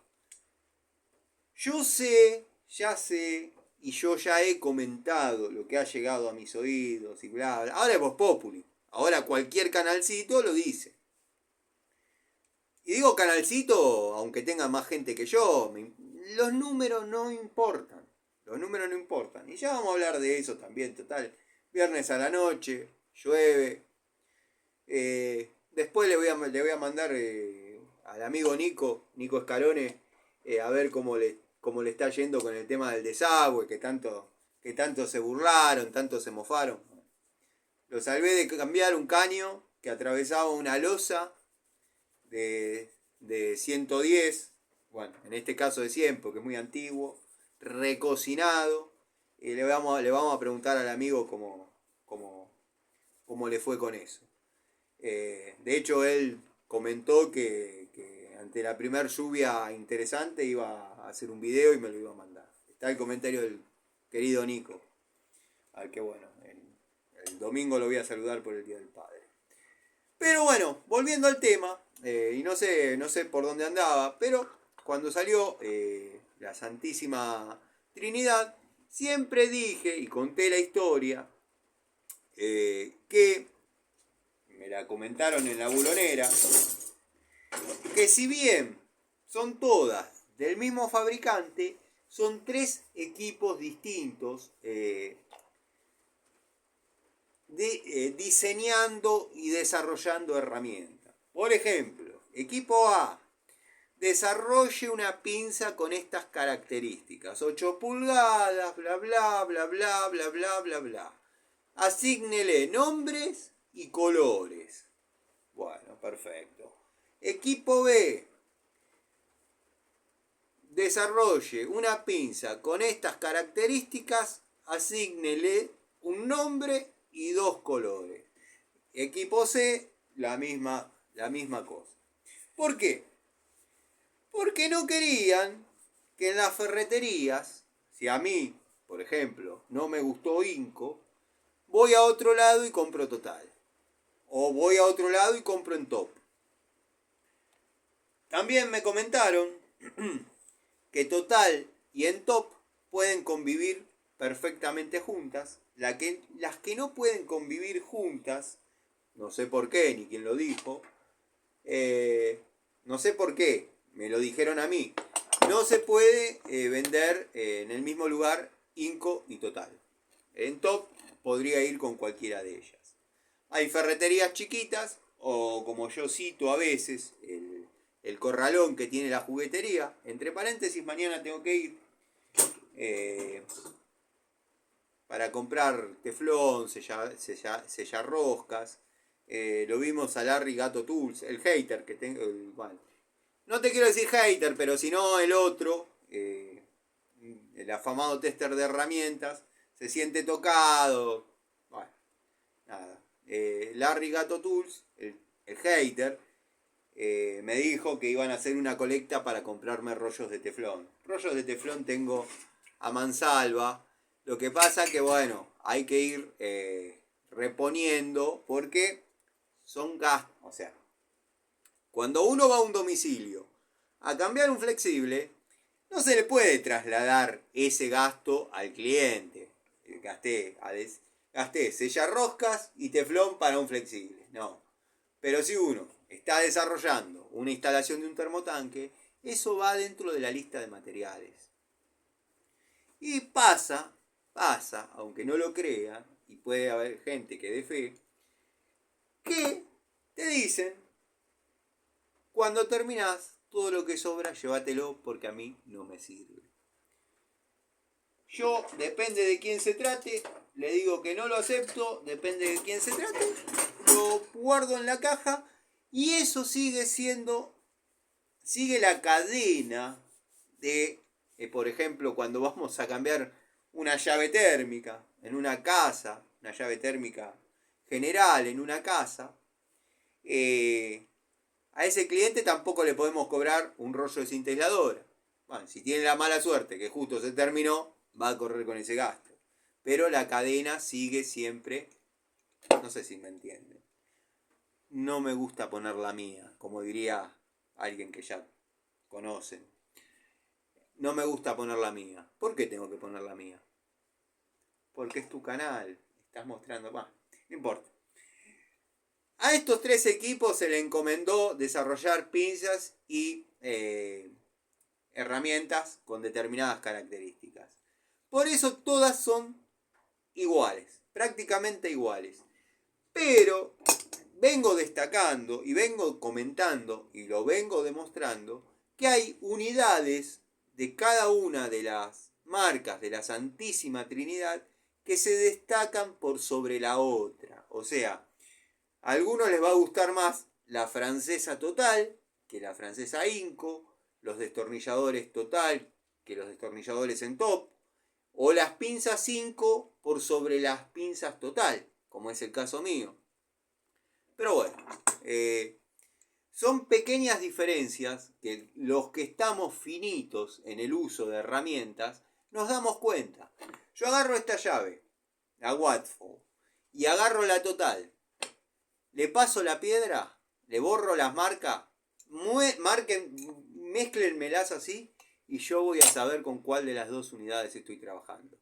Yo sé, ya sé, y yo ya he comentado lo que ha llegado a mis oídos y bla, bla. Ahora es Voz Populi. Ahora cualquier canalcito lo dice. Y digo canalcito, aunque tenga más gente que yo, los números no importan. Los números no importan. Y ya vamos a hablar de eso también, total. Viernes a la noche, llueve. Después le voy a mandar al amigo Nico Escalone, a ver cómo le está yendo con el tema del desagüe, que tanto se burlaron, tanto se mofaron. Lo salvé de cambiar un caño que atravesaba una losa de 110, bueno, en este caso de 100 porque es muy antiguo, recocinado. Y le vamos a preguntar al amigo cómo le fue con eso. De hecho, él comentó que ante la primera lluvia interesante iba a hacer un video y me lo iba a mandar. Está el comentario del querido Nico, al que bueno, el domingo lo voy a saludar por el Día del Padre. Pero bueno, volviendo al tema, y no sé por dónde andaba, pero cuando salió la Santísima Trinidad, siempre dije y conté la historia que me la comentaron en la bulonera, que si bien son todas del mismo fabricante, son 3 equipos distintos diseñando y desarrollando herramientas. Por ejemplo, equipo A, desarrolle una pinza con estas características, 8 pulgadas, bla bla bla bla bla bla bla bla. Asígnele nombres y colores. Bueno, perfecto. Equipo B, desarrolle una pinza con estas características, asígnele un nombre y 2 colores. Equipo C, la misma cosa. ¿Por qué? Porque no querían que en las ferreterías, si a mí, por ejemplo, no me gustó Inco, voy a otro lado y compro Total. O voy a otro lado y compro en Top. También me comentaron que Total y en Top pueden convivir perfectamente juntas. Las que no pueden convivir juntas, no sé por qué, ni quién lo dijo, no sé por qué, me lo dijeron a mí. No se puede vender en el mismo lugar Inco y Total. En Top podría ir con cualquiera de ellas. Hay ferreterías chiquitas, o como yo cito a veces, el corralón que tiene la juguetería. Entre paréntesis, mañana tengo que ir para comprar teflón, sellar roscas. Lo vimos a Larry Gato Tools, el hater que tengo. Bueno, no te quiero decir hater, pero si no el otro, el afamado tester de herramientas, se siente tocado. Bueno, nada. Larry Gato Tools, el hater, me dijo que iban a hacer una colecta para comprarme rollos de teflón. Rollos de teflón tengo a mansalva. Lo que pasa que, bueno, hay que ir reponiendo porque son gastos. O sea, cuando uno va a un domicilio a cambiar un flexible, no se le puede trasladar ese gasto al cliente. Gasté sellar roscas y teflón para un flexible. No. Pero si uno está desarrollando una instalación de un termotanque, eso va dentro de la lista de materiales. Y pasa, aunque no lo crean, y puede haber gente que dé fe, que te dicen, cuando terminás, todo lo que sobra, llévatelo porque a mí no me sirve. Yo, depende de quién se trate, le digo que no lo acepto, depende de quién se trate, lo guardo en la caja y eso sigue la cadena de, por ejemplo, cuando vamos a cambiar una llave térmica en una casa, una llave térmica general en una casa, a ese cliente tampoco le podemos cobrar un rollo de cinta aisladora. Bueno, si tiene la mala suerte que justo se terminó, va a correr con ese gasto. Pero la cadena sigue siempre, no sé si me entienden. No me gusta poner la mía, como diría alguien que ya conocen. No me gusta poner la mía. ¿Por qué tengo que poner la mía? Porque es tu canal. Estás mostrando más. No importa. A estos tres equipos se le encomendó desarrollar pinzas y herramientas con determinadas características. Por eso todas son iguales, prácticamente iguales. Pero vengo destacando y vengo comentando y lo vengo demostrando que hay unidades de cada una de las marcas de la Santísima Trinidad que se destacan por sobre la otra. O sea, a algunos les va a gustar más la francesa Total que la francesa Inco, los destornilladores Total que los destornilladores en top, o las pinzas Inco por sobre las pinzas Total, como es el caso mío. Pero bueno, son pequeñas diferencias que los que estamos finitos en el uso de herramientas nos damos cuenta. Yo agarro esta llave, la Watford, y agarro la Total. Le paso la piedra, le borro las marcas, mézclenmelas así y yo voy a saber con cuál de las dos unidades estoy trabajando.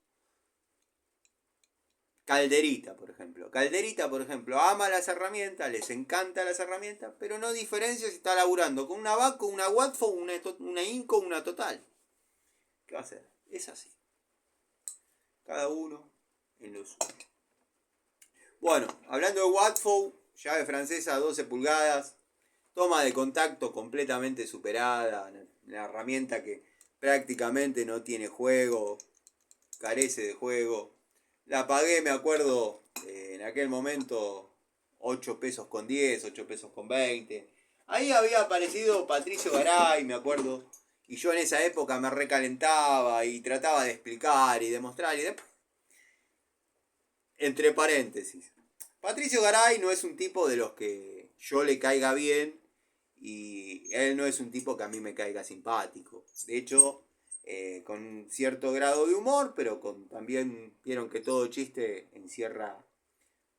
Calderita, por ejemplo, ama las herramientas, les encanta las herramientas, pero no diferencia si está laburando con una Baco, una Watford, una Inco, una Total. ¿Qué va a hacer? Es así. Cada uno en lo suyo. Bueno, hablando de Watford, llave francesa 12 pulgadas, toma de contacto completamente superada, una herramienta que prácticamente no tiene juego, carece de juego. La pagué, me acuerdo, en aquel momento 8 pesos con 10, 8 pesos con 20. Ahí había aparecido Patricio Garay, me acuerdo, y yo en esa época me recalentaba y trataba de explicar y demostrar y después, entre paréntesis, Patricio Garay no es un tipo de los que yo le caiga bien y él no es un tipo que a mí me caiga simpático. De hecho, con cierto grado de humor, pero también vieron que todo chiste encierra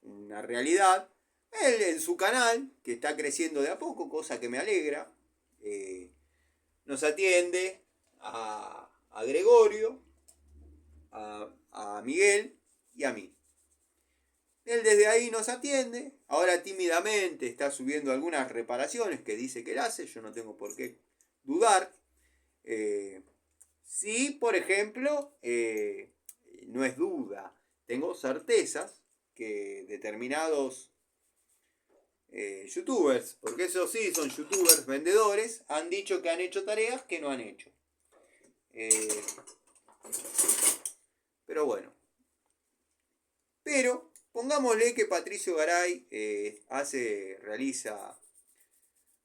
una realidad. Él en su canal, que está creciendo de a poco, cosa que me alegra, nos atiende a Gregorio, a Miguel y a mí. Él desde ahí nos atiende, ahora tímidamente está subiendo algunas reparaciones que dice que él hace, yo no tengo por qué dudar. Sí, por ejemplo, no es duda, tengo certezas que determinados youtubers, porque eso sí, son youtubers vendedores, han dicho que han hecho tareas que no han hecho. Pero bueno. Pero pongámosle que Patricio Garay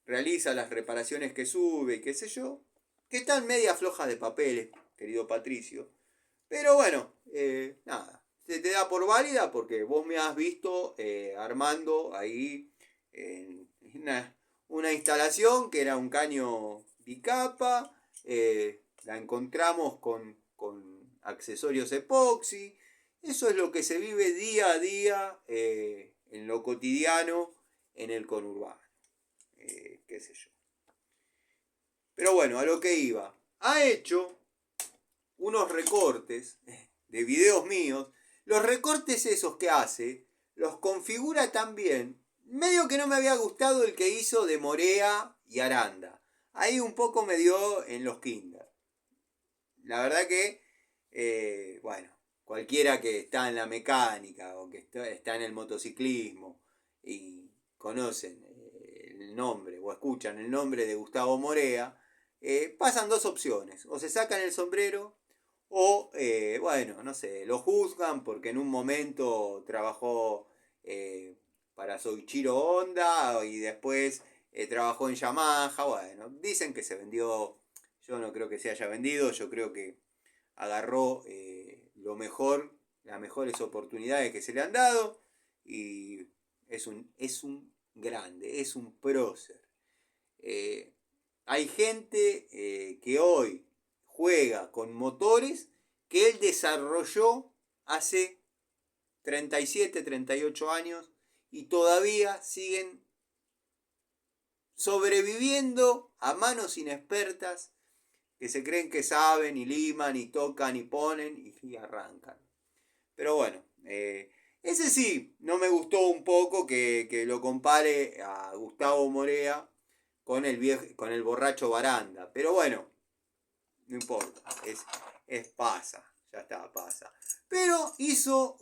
realiza las reparaciones que sube y qué sé yo, que están media flojas de papeles, querido Patricio. Pero bueno, nada, se te da por válida porque vos me has visto armando ahí una instalación que era un caño bicapa, la encontramos con accesorios epoxi. Eso es lo que se vive día a día en lo cotidiano en el conurbano. Qué sé yo. Pero bueno, a lo que iba. Ha hecho unos recortes de videos míos. Los recortes esos que hace, los configura tan bien. Medio que no me había gustado el que hizo de Morea y Aranda. Ahí un poco me dio en los kinder. La verdad que, bueno, cualquiera que está en la mecánica o que está en el motociclismo y conocen el nombre o escuchan el nombre de Gustavo Morea, pasan dos opciones. O se sacan el sombrero o, bueno, no sé, lo juzgan porque en un momento trabajó para Soichiro Honda y después trabajó en Yamaha. Bueno, dicen que se vendió. Yo no creo que se haya vendido, yo creo que agarró lo mejor, las mejores oportunidades que se le han dado y es un grande, es un prócer. Hay gente que hoy juega con motores que él desarrolló hace 37, 38 años y todavía siguen sobreviviendo a manos inexpertas que se creen que saben y liman y tocan y ponen y arrancan. Pero bueno, ese sí, no me gustó un poco que lo compare a Gustavo Morea con con el borracho Baranda. Pero bueno, no importa, pasa, ya está, pasa. Pero hizo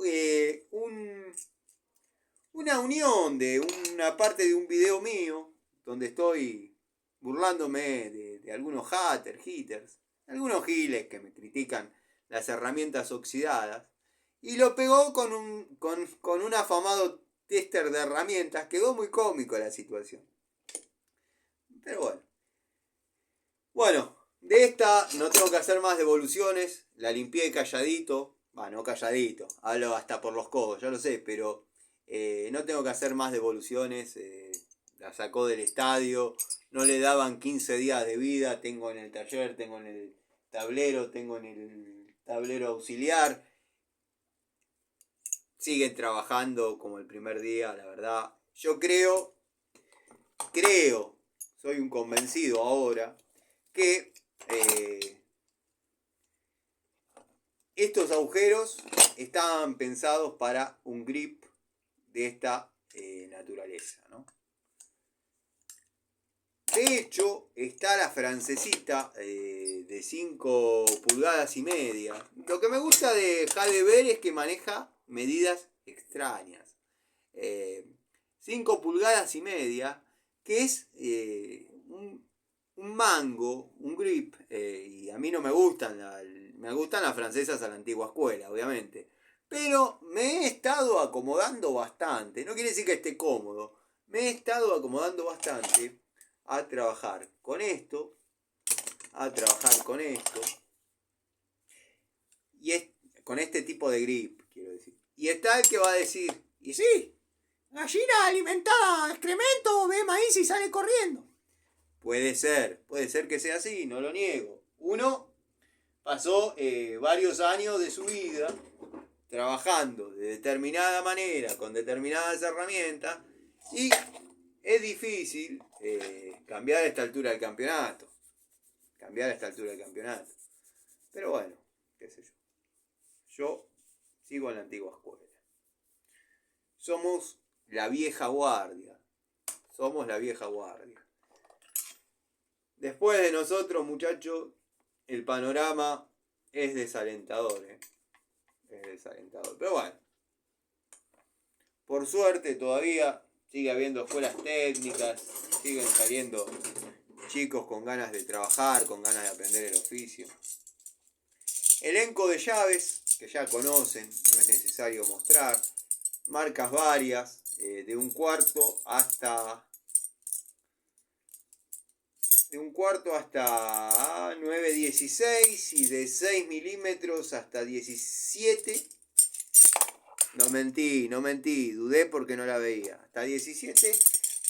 una unión de una parte de un video mío, donde estoy burlándome de algunos hitters, algunos giles que me critican las herramientas oxidadas, y lo pegó con un afamado tester de herramientas. Quedó muy cómico la situación. Pero bueno. Bueno, de esta no tengo que hacer más devoluciones. La limpié calladito. No calladito. Hablo hasta por los codos, ya lo sé, pero no tengo que hacer más devoluciones. La sacó del estadio. No le daban 15 días de vida. Tengo en el taller, tengo en el tablero, tengo en el tablero auxiliar. Siguen trabajando como el primer día, la verdad. Yo creo, soy un convencido ahora, que estos agujeros estaban pensados para un grip de esta naturaleza, ¿no? De hecho, está la francesita de 5 pulgadas y media. Lo que me gusta de Jade Ver es que maneja medidas extrañas. 5 pulgadas y media, que es un mango, un grip, y a mí no me gustan, me gustan las francesas a la antigua escuela, obviamente. Pero me he estado acomodando bastante, no quiere decir que esté cómodo, me he estado acomodando bastante a trabajar con esto, y con este tipo de grip, quiero decir. Y está el que va a decir, y sí, gallina alimentada a excremento, ve maíz y sale corriendo. Puede ser que sea así, no lo niego. Uno pasó varios años de su vida trabajando de determinada manera, con determinadas herramientas, y es difícil cambiar a esta altura del campeonato. Pero bueno, qué sé yo. Yo sigo en la antigua escuela. Somos la vieja guardia. Después de nosotros, muchachos, el panorama es desalentador. Es desalentador. Pero bueno, por suerte todavía sigue habiendo escuelas técnicas, siguen saliendo chicos con ganas de trabajar, con ganas de aprender el oficio. Elenco de llaves que ya conocen, no es necesario mostrar. Marcas varias, de un cuarto hasta 9,16 y de 6 milímetros hasta 17. No mentí, dudé porque no la veía. Hasta 17,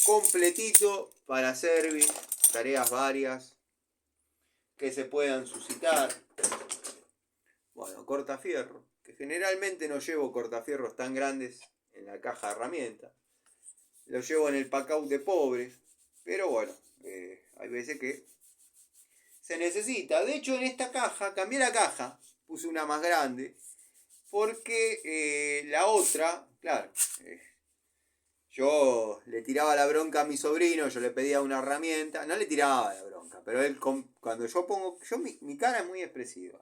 completito para service, tareas varias que se puedan suscitar. Bueno, cortafierro, que generalmente no llevo cortafierros tan grandes en la caja de herramientas. Lo llevo en el pack-out de pobres, pero bueno, hay veces que se necesita. De hecho, en esta caja, cambié la caja, puse una más grande, porque la otra, claro, yo le tiraba la bronca a mi sobrino, yo le pedía una herramienta, no le tiraba la bronca, pero él, cuando yo pongo, mi cara es muy expresiva,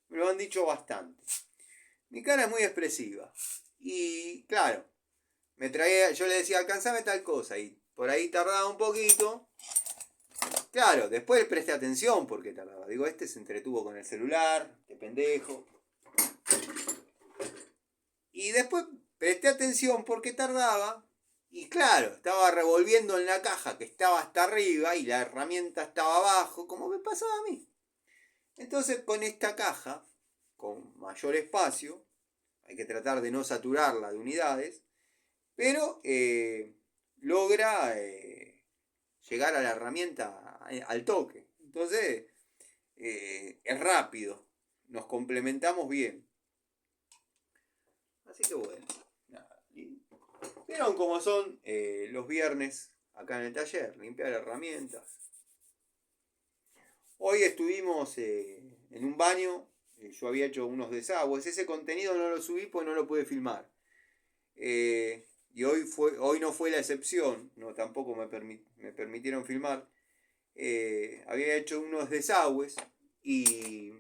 me lo han dicho bastante. Mi cara es muy expresiva. Y claro, yo le decía, alcanzame tal cosa, y por ahí tardaba un poquito. Claro, después presté atención porque tardaba. Digo, este se entretuvo con el celular, qué pendejo. Y después presté atención porque tardaba. Y claro, estaba revolviendo en la caja que estaba hasta arriba y la herramienta estaba abajo, como me pasaba a mí. Entonces con esta caja, con mayor espacio, hay que tratar de no saturarla de unidades, pero logra llegar a la herramienta al toque. Entonces, es rápido, nos complementamos bien. Así que bueno, nada. Vieron cómo son los viernes acá en el taller, limpiar herramientas. Hoy estuvimos en un baño, yo había hecho unos desagües, ese contenido no lo subí porque no lo pude filmar. Y hoy no fue la excepción, no, tampoco me permitieron filmar. Había hecho unos desagües y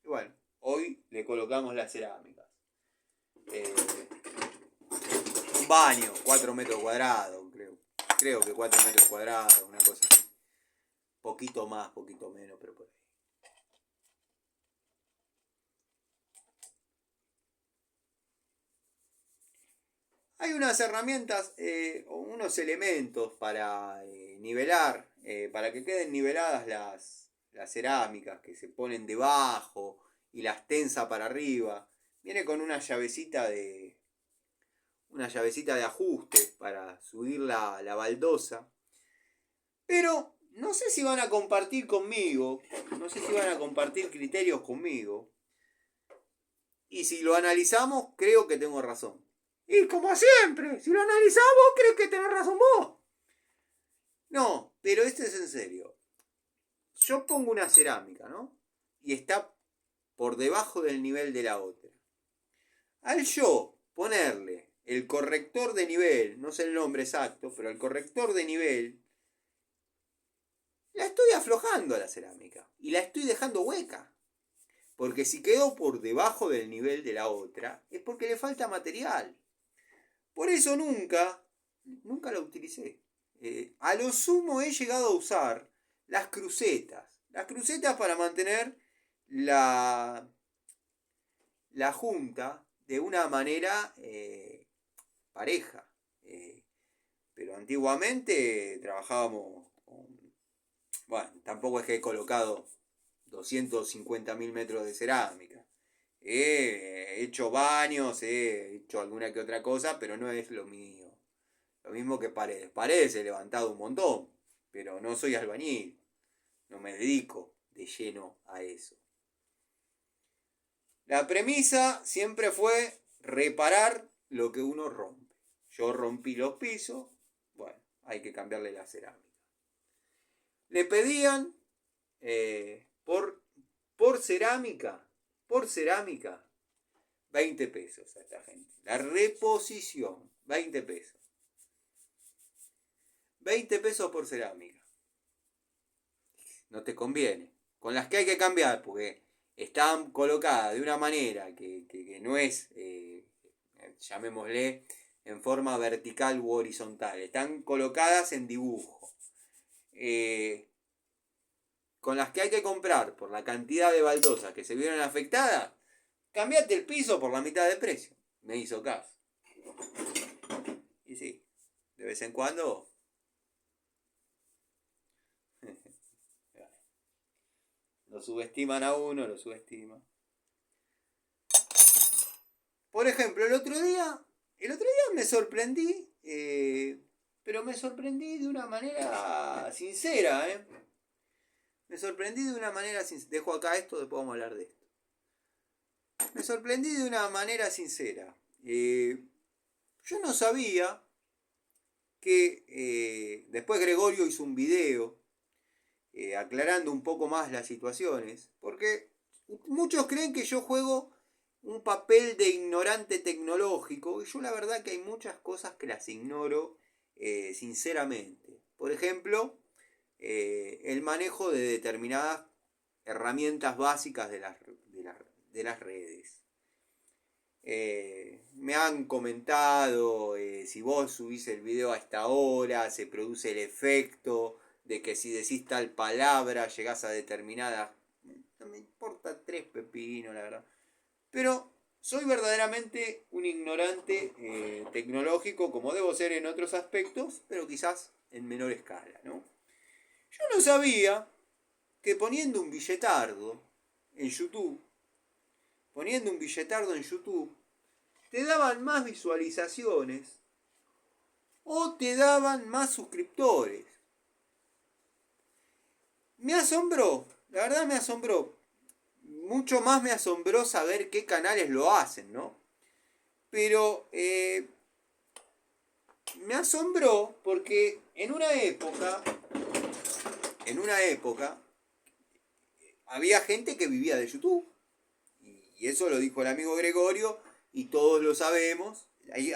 bueno, hoy le colocamos las cerámicas. Un baño, 4 metros cuadrados, creo que 4 metros cuadrados, una cosa así. Poquito más, poquito menos, pero por ahí. Hay unas herramientas o unos elementos para nivelar, para que queden niveladas las cerámicas que se ponen debajo y las tensa para arriba. Viene con una llavecita de ajuste para subir la baldosa. Pero no sé si van a compartir conmigo, no sé si van a compartir criterios conmigo. Y si lo analizamos, creo que tengo razón. Y como siempre, si lo analizamos, crees que tenés razón vos. No, pero esto es en serio. Yo pongo una cerámica, ¿no? Y está por debajo del nivel de la otra. Al yo ponerle el corrector de nivel, no sé el nombre exacto, pero el corrector de nivel, la estoy aflojando a la cerámica y la estoy dejando hueca. Porque si quedó por debajo del nivel de la otra, es porque le falta material. Por eso nunca la utilicé. A lo sumo he llegado a usar las crucetas. Las crucetas para mantener la junta de una manera pareja. Pero antiguamente trabajábamos con... Bueno, tampoco es que he colocado 250.000 metros de cerámica. He hecho baños, he hecho alguna que otra cosa, pero no es lo mío. Lo mismo que paredes. Paredes he levantado un montón, pero no soy albañil. No me dedico de lleno a eso. La premisa siempre fue reparar lo que uno rompe. Yo rompí los pisos, bueno, hay que cambiarle la cerámica. Le pedían por cerámica, 20 pesos a esta gente. La reposición, 20 pesos. 20 pesos por cerámica. No te conviene. Con las que hay que cambiar, porque están colocadas de una manera que no es, llamémosle, en forma vertical u horizontal. Están colocadas en dibujo. Con las que hay que comprar por la cantidad de baldosas que se vieron afectadas, cambiate el piso por la mitad de precio. Me hizo caso. Y sí, de vez en cuando... Lo subestiman a uno, lo subestiman. Por ejemplo, el otro día me sorprendí, pero me sorprendí de una manera sincera, Me sorprendí de una manera sincera. Dejo acá esto, después vamos a hablar de esto. Me sorprendí de una manera sincera. Yo no sabía que después Gregorio hizo un video aclarando un poco más las situaciones, porque muchos creen que yo juego un papel de ignorante tecnológico, y yo la verdad que hay muchas cosas que las ignoro sinceramente. Por ejemplo, el manejo de determinadas herramientas básicas de las redes. Me han comentado, si vos subís el video a esta hora, se produce el efecto de que si decís tal palabra llegás a determinada... No me importa tres pepinos, la verdad. Pero soy verdaderamente un ignorante tecnológico, como debo ser en otros aspectos, pero quizás en menor escala, ¿no? Yo no sabía que poniendo un billetardo en YouTube, te daban más visualizaciones o te daban más suscriptores. Me asombró, la verdad me asombró. Mucho más me asombró saber qué canales lo hacen, ¿no? Pero me asombró porque en una época, había gente que vivía de YouTube. Y eso lo dijo el amigo Gregorio y todos lo sabemos.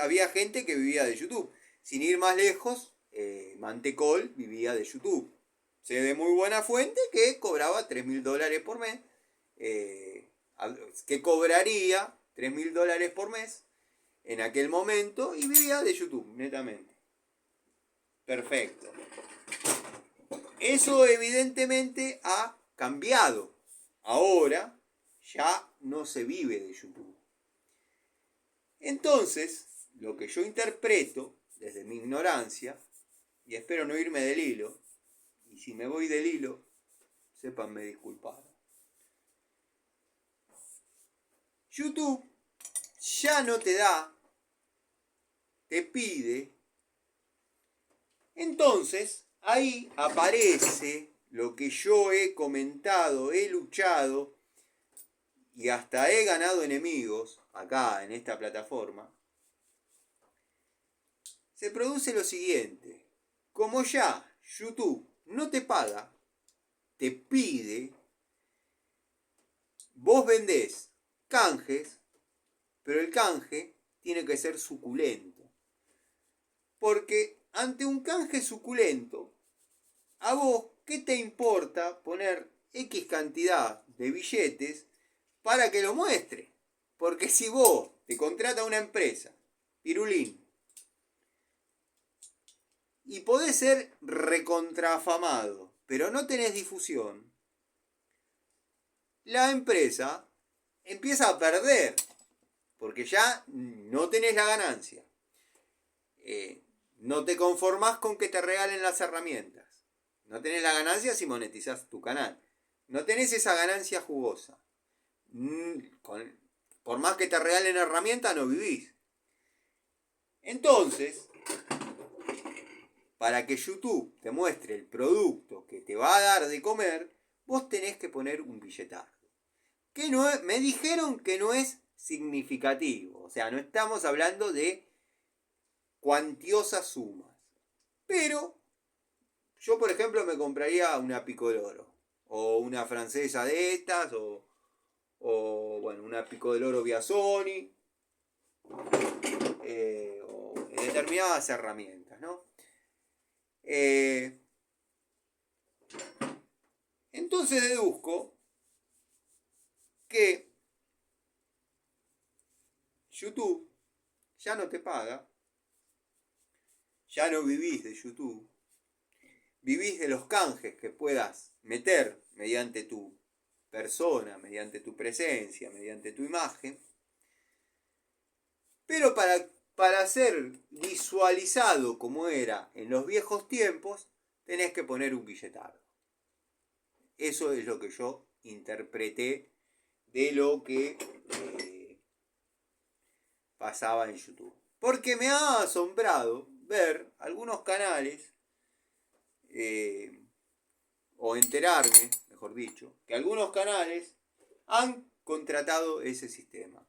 Había gente que vivía de YouTube. Sin ir más lejos, Mantecol vivía de YouTube. Sé de muy buena fuente que cobraba $3.000 por mes. Que cobraría $3.000 por mes en aquel momento y vivía de YouTube, netamente. Perfecto. Eso evidentemente ha cambiado. Ahora ya no se vive de YouTube. Entonces, lo que yo interpreto desde mi ignorancia, y espero no irme del hilo, y si me voy del hilo, sépanme disculpar. YouTube ya no te da, te pide. Entonces, ahí aparece lo que yo he comentado, he luchado y hasta he ganado enemigos acá en esta plataforma. Se produce lo siguiente. Como ya YouTube no te paga, te pide, vos vendés canjes, pero el canje tiene que ser suculento. Porque ante un canje suculento, a vos, ¿qué te importa poner X cantidad de billetes para que lo muestre? Porque si vos te contrata una empresa, Pirulín, y podés ser recontraafamado, pero no tenés difusión, la empresa empieza a perder, porque ya no tenés la ganancia. No te conformás con que te regalen las herramientas. No tenés la ganancia si monetizás tu canal. No tenés esa ganancia jugosa. Por más que te regalen herramientas, no vivís. Entonces, para que YouTube te muestre el producto que te va a dar de comer, vos tenés que poner un billetazo. Que no es, me dijeron que no es significativo. O sea, no estamos hablando de cuantiosas sumas. Pero yo, por ejemplo, me compraría una Piccoloro. O una francesa de estas. O bueno, una Piccoloro Biasoni. O determinadas herramientas, ¿no? Entonces deduzco que YouTube ya no te paga, ya no vivís de YouTube, vivís de los canjes que puedas meter mediante tu persona, mediante tu presencia, mediante tu imagen, pero para ser visualizado como era en los viejos tiempos, tenés que poner un billetardo. Eso es lo que yo interpreté de lo que pasaba en YouTube. Porque me ha asombrado ver algunos canales, o enterarme, mejor dicho, que algunos canales han contratado ese sistema.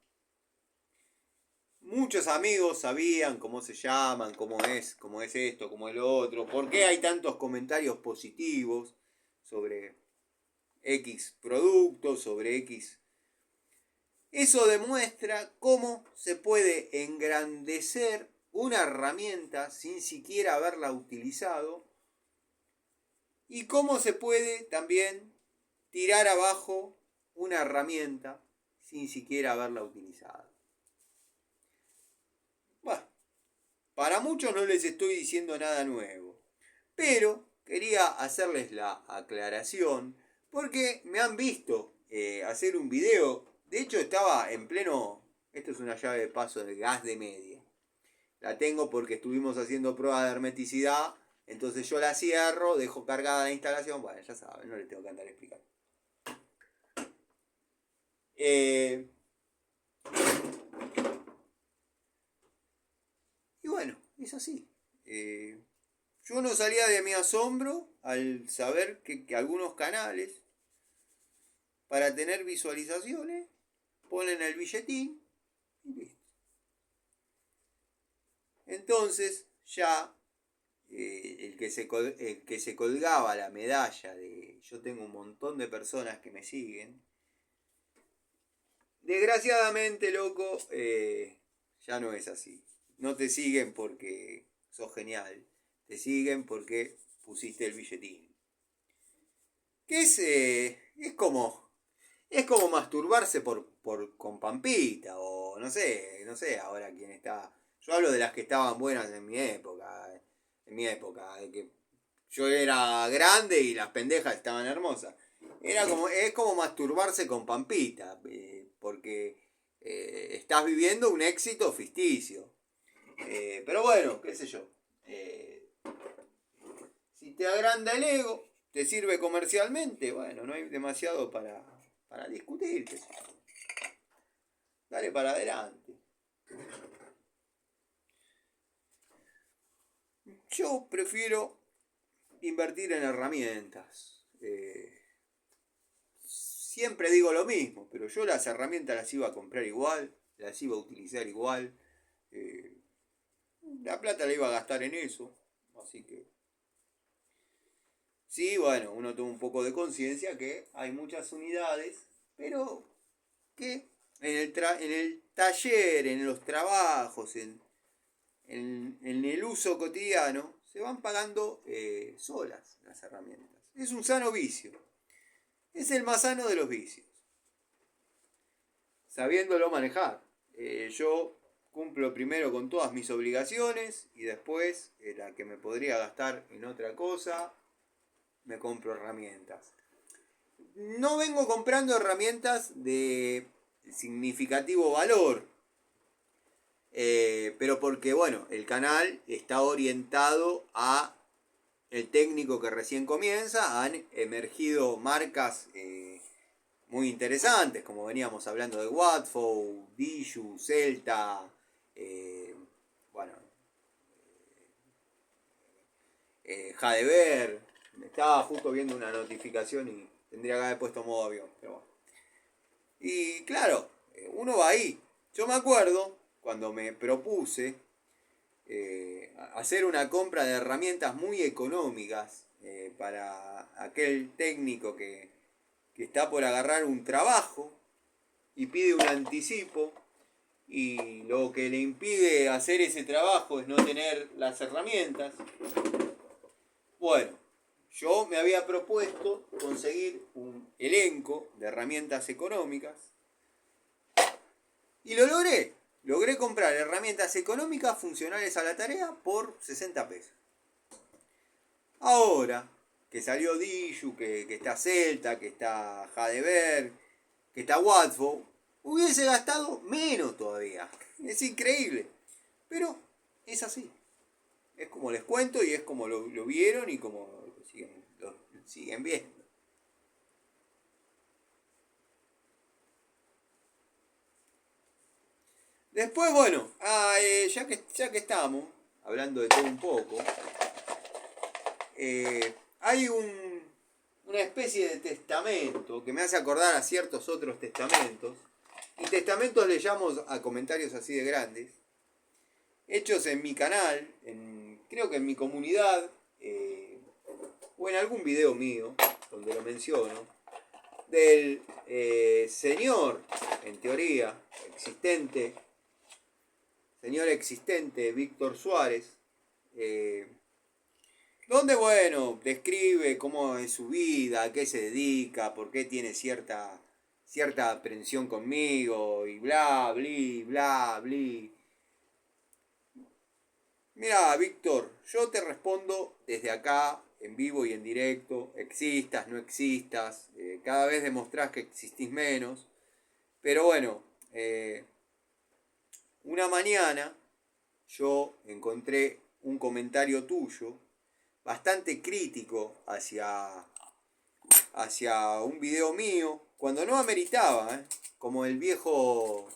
Muchos amigos sabían cómo se llaman, cómo es esto, cómo es lo otro, por qué hay tantos comentarios positivos sobre X productos, sobre X. Eso demuestra cómo se puede engrandecer una herramienta sin siquiera haberla utilizado y cómo se puede también tirar abajo una herramienta sin siquiera haberla utilizado. Bueno, para muchos no les estoy diciendo nada nuevo, pero quería hacerles la aclaración porque me han visto hacer un video. De hecho estaba en pleno, esto es una llave de paso de gas de media. La tengo porque estuvimos haciendo pruebas de hermeticidad, entonces yo la cierro, dejo cargada la instalación, bueno, ya saben, no les tengo que andar explicando. bueno, es así. Yo no salía de mi asombro al saber que algunos canales, para tener visualizaciones, ponen el billetín y listo. Entonces ya el que se colgaba la medalla de yo tengo un montón de personas que me siguen, desgraciadamente, loco, ya no es así. No te siguen porque sos genial, te siguen porque pusiste el billetín. Que es como masturbarse con Pampita, o no sé ahora quién está. Yo hablo de las que estaban buenas en mi época, de que yo era grande y las pendejas estaban hermosas. Es como masturbarse con Pampita, porque estás viviendo un éxito ficticio. Pero bueno, qué sé yo. Si te agranda el ego, te sirve comercialmente, bueno, no hay demasiado para discutir. Qué sé yo. Dale para adelante. Yo prefiero invertir en herramientas. Siempre digo lo mismo, pero yo las herramientas las iba a comprar igual, las iba a utilizar igual. La plata la iba a gastar en eso. Así que sí, bueno, uno toma un poco de conciencia que hay muchas unidades, pero que en el taller, en los trabajos, en el uso cotidiano, se van pagando solas las herramientas. Es un sano vicio. Es el más sano de los vicios. Sabiéndolo manejar. Yo cumplo primero con todas mis obligaciones y después la que me podría gastar en otra cosa, me compro herramientas. No vengo comprando herramientas de significativo valor, pero porque, bueno, el canal está orientado a el técnico que recién comienza. Han emergido marcas muy interesantes, como veníamos hablando de Watford, Diju, Celta, bueno, Jadever. Estaba justo viendo una notificación y tendría que haber puesto modo avión, pero bueno. Y claro, uno va ahí. Yo me acuerdo cuando me propuse hacer una compra de herramientas muy económicas para aquel técnico que está por agarrar un trabajo y pide un anticipo, y lo que le impide hacer ese trabajo es no tener las herramientas. Bueno, yo me había propuesto conseguir un elenco de herramientas económicas y lo logré. Logré comprar herramientas económicas funcionales a la tarea por 60 pesos. Ahora que salió Diju, que está Celta, que está Jadever, que está Watford, hubiese gastado menos todavía. Es increíble. Pero es así. Es como les cuento y es como lo vieron y como lo siguen viendo. Después, bueno, ya que estamos hablando de todo un poco, hay una especie de testamento que me hace acordar a ciertos otros testamentos. Y testamentos le llamo a comentarios así de grandes, hechos en mi canal, creo que en mi comunidad, o en algún video mío, donde lo menciono, del señor, en teoría, señor existente, Víctor Suárez, donde, bueno, describe cómo es su vida, a qué se dedica, por qué tiene cierta aprensión conmigo, y bla, bli, bla, bli. Mira, Víctor, yo te respondo desde acá, en vivo y en directo, existas, no existas, cada vez demostrás que existís menos, pero bueno, una mañana yo encontré un comentario tuyo bastante crítico hacia un video mío, cuando no ameritaba, como el viejo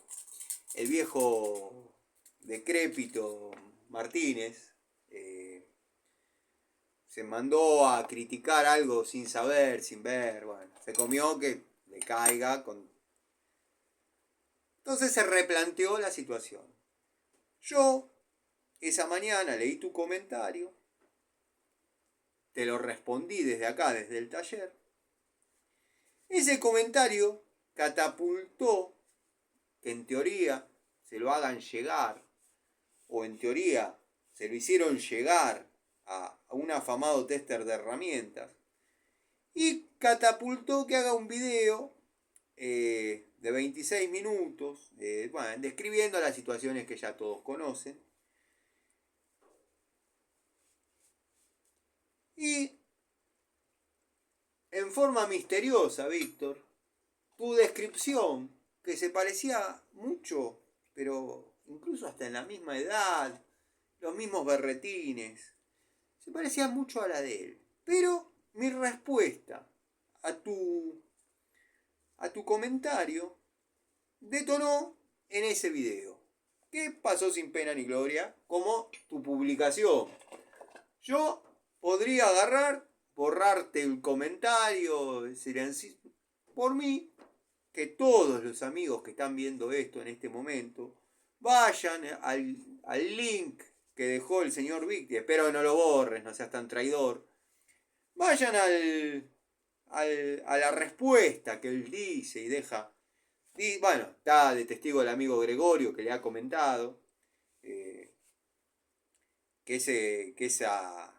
decrépito Martínez se mandó a criticar algo sin saber, sin ver, bueno, se comió que le caiga. Entonces se replanteó la situación. Yo esa mañana leí tu comentario, te lo respondí desde acá, desde el taller. Ese comentario catapultó que en teoría se lo hagan llegar, o en teoría se lo hicieron llegar a un afamado tester de herramientas, y catapultó que haga un video de 26 minutos, bueno, describiendo las situaciones que ya todos conocen. Y en forma misteriosa, Víctor, tu descripción, que se parecía mucho, pero incluso hasta en la misma edad, los mismos berretines, se parecía mucho a la de él. Pero mi respuesta a tu comentario detonó en ese video, que pasó sin pena ni gloria, como tu publicación. Yo podría agarrar, borrarte el comentario, por mí, que todos los amigos que están viendo esto en este momento vayan al link que dejó el señor Víctor. Espero que no lo borres, no seas tan traidor. Vayan a la respuesta que él dice y deja. Y bueno, está de testigo el amigo Gregorio que le ha comentado que esa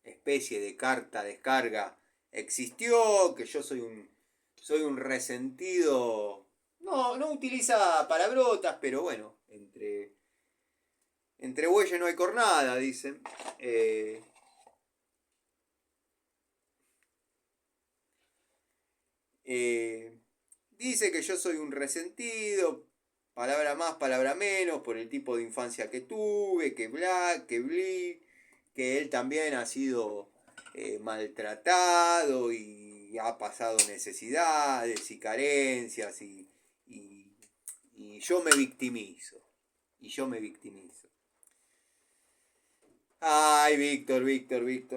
especie de carta descarga existió, que yo soy un resentido. No utiliza palabrotas, pero bueno, entre bueyes no hay cornada, dicen. Dice que yo soy un resentido, palabra más, palabra menos, por el tipo de infancia que tuve, que bla, que bli, que él también ha sido maltratado y ha pasado necesidades y carencias y yo me victimizo. Y yo me victimizo. Ay, Víctor,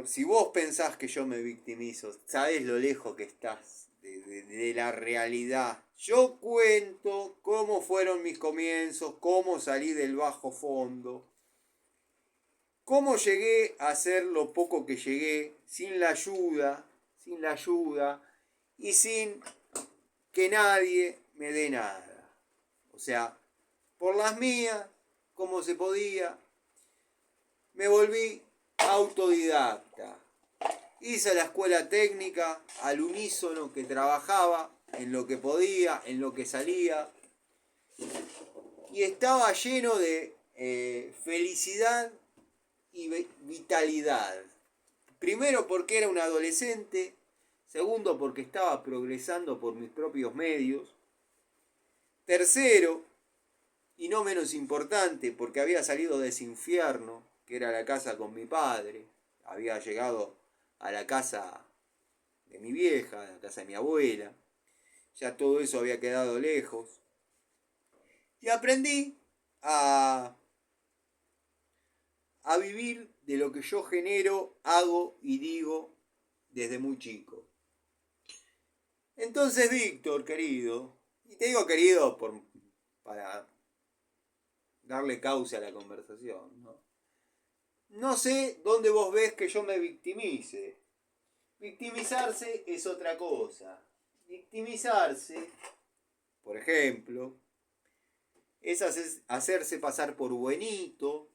si vos pensás que yo me victimizo, sabés lo lejos que estás de la realidad. Yo cuento cómo fueron mis comienzos, cómo salí del bajo fondo, cómo llegué a ser lo poco que llegué, sin la ayuda, y sin que nadie me dé nada. O sea, por las mías, como se podía, me volví autodidacta. Hice la escuela técnica al unísono que trabajaba en lo que podía, en lo que salía. Y estaba lleno de felicidad y vitalidad. Primero porque era un adolescente. Segundo porque estaba progresando por mis propios medios. Tercero, y no menos importante, porque había salido de ese infierno, que era la casa con mi padre. Había llegado a la casa de mi vieja, a la casa de mi abuela. Ya todo eso había quedado lejos. Y aprendí a vivir de lo que yo genero, hago y digo desde muy chico. Entonces, Víctor, querido, y te digo querido para darle cauce a la conversación, ¿no? No sé dónde vos ves que yo me victimice. Victimizarse es otra cosa. Victimizarse, por ejemplo, es hacerse pasar por buenito,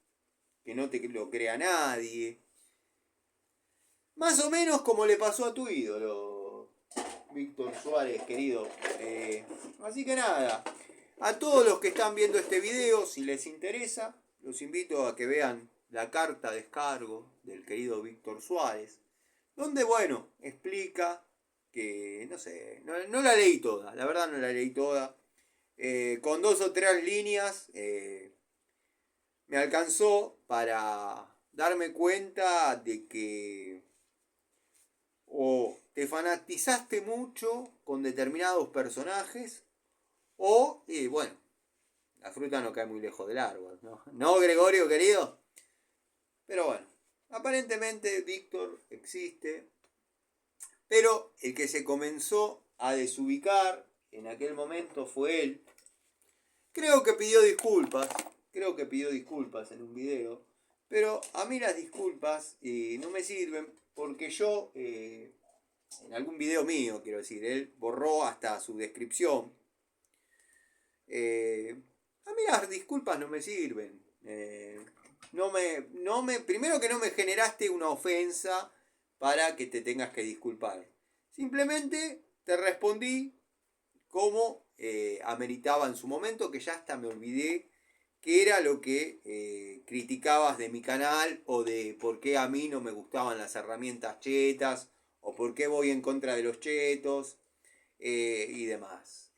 que no te lo crea nadie. Más o menos como le pasó a tu ídolo, Víctor Suárez, querido. Así que nada, a todos los que están viendo este video, si les interesa, los invito a que vean la carta descargo del querido Víctor Suárez, donde, bueno, explica que, no sé, no la leí toda, la verdad no la leí toda. Con 2 o 3 líneas me alcanzó para darme cuenta de que o te fanatizaste mucho con determinados personajes o, bueno, la fruta no cae muy lejos del árbol, ¿no? ¿No, Gregorio, querido? Pero bueno, aparentemente Víctor existe. Pero el que se comenzó a desubicar en aquel momento fue él. Creo que pidió disculpas. Creo que pidió disculpas en un video. Pero a mí las disculpas no me sirven porque yo, en algún video mío, quiero decir, él borró hasta su descripción. A mí las disculpas no me sirven. Primero que no me generaste una ofensa para que te tengas que disculpar. Simplemente te respondí como ameritaba en su momento, que ya hasta me olvidé qué era lo que criticabas de mi canal o de por qué a mí no me gustaban las herramientas chetas o por qué voy en contra de los chetos y demás.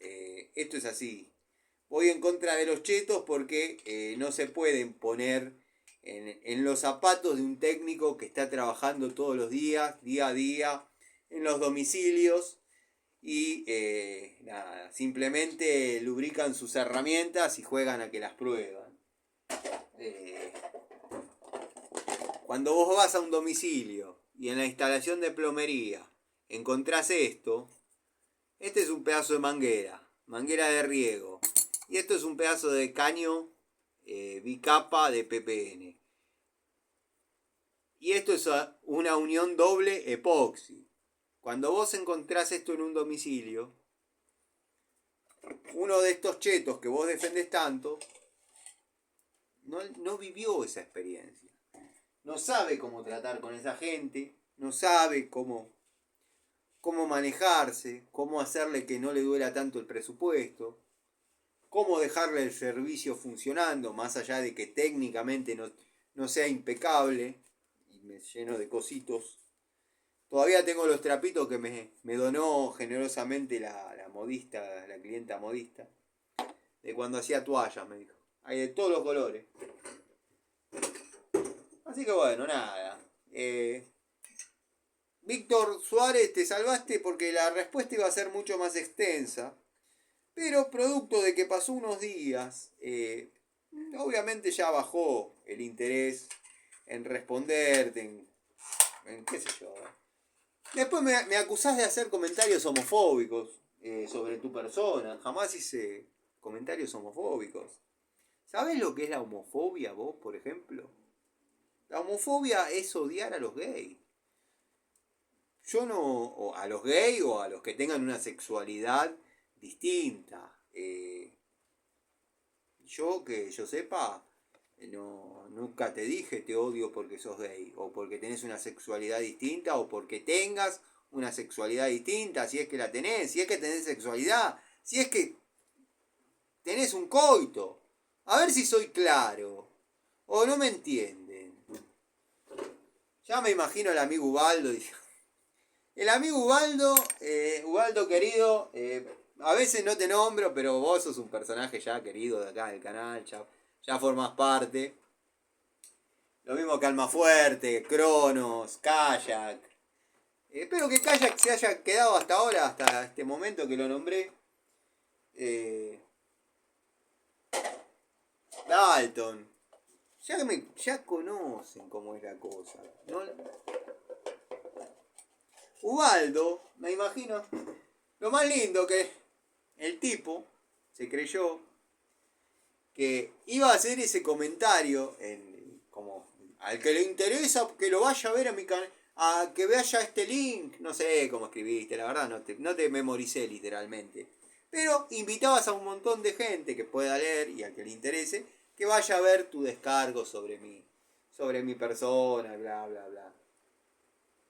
Esto es así. Voy en contra de los chetos porque no se pueden poner en los zapatos de un técnico que está trabajando todos los días, día a día, en los domicilios y nada, simplemente lubrican sus herramientas y juegan a que las prueban. Cuando vos vas a un domicilio y en la instalación de plomería encontrás esto, este es un pedazo de manguera de riego, y esto es un pedazo de caño bicapa de PPN. Y esto es una unión doble epoxi. Cuando vos encontrás esto en un domicilio, uno de estos chetos que vos defendés tanto, no vivió esa experiencia. No sabe cómo tratar con esa gente, no sabe cómo manejarse, cómo hacerle que no le duela tanto el presupuesto, cómo dejarle el servicio funcionando, más allá de que técnicamente no sea impecable, y me lleno de cositos. Todavía tengo los trapitos que me donó generosamente la modista, la clienta modista, de cuando hacía toallas, me dijo. Hay de todos los colores. Así que bueno, nada. Víctor Suárez, te salvaste porque la respuesta iba a ser mucho más extensa. Pero producto de que pasó unos días, obviamente ya bajó el interés en responderte, en qué sé yo. Después me acusás de hacer comentarios homofóbicos sobre tu persona. Jamás hice comentarios homofóbicos. ¿Sabés lo que es la homofobia vos, por ejemplo? La homofobia es odiar a los gays. Yo no... O a los gays o a los que tengan una sexualidad distinta. Yo, que yo sepa, nunca te dije te odio porque sos gay, o porque tenés una sexualidad distinta, o porque tengas una sexualidad distinta, si es que la tenés, si es que tenés sexualidad, si es que tenés un coito. A ver si soy claro, o no me entienden. Ya me imagino al amigo Ubaldo. El amigo Ubaldo, Ubaldo querido, a veces no te nombro, pero vos sos un personaje ya querido de acá del canal, ya formás parte. Lo mismo que Almafuerte, Cronos, Kayak. Espero que Kayak se haya quedado hasta ahora, hasta este momento que lo nombré. Dalton. Ya conocen cómo es la cosa. ¿No? Ubaldo, me imagino. Lo más lindo que el tipo se creyó que iba a hacer ese comentario como al que le interesa que lo vaya a ver a mi canal, a que vaya este link, no sé cómo escribiste, la verdad no te memoricé literalmente, pero invitabas a un montón de gente que pueda leer y al que le interese que vaya a ver tu descargo sobre mi persona, bla bla bla.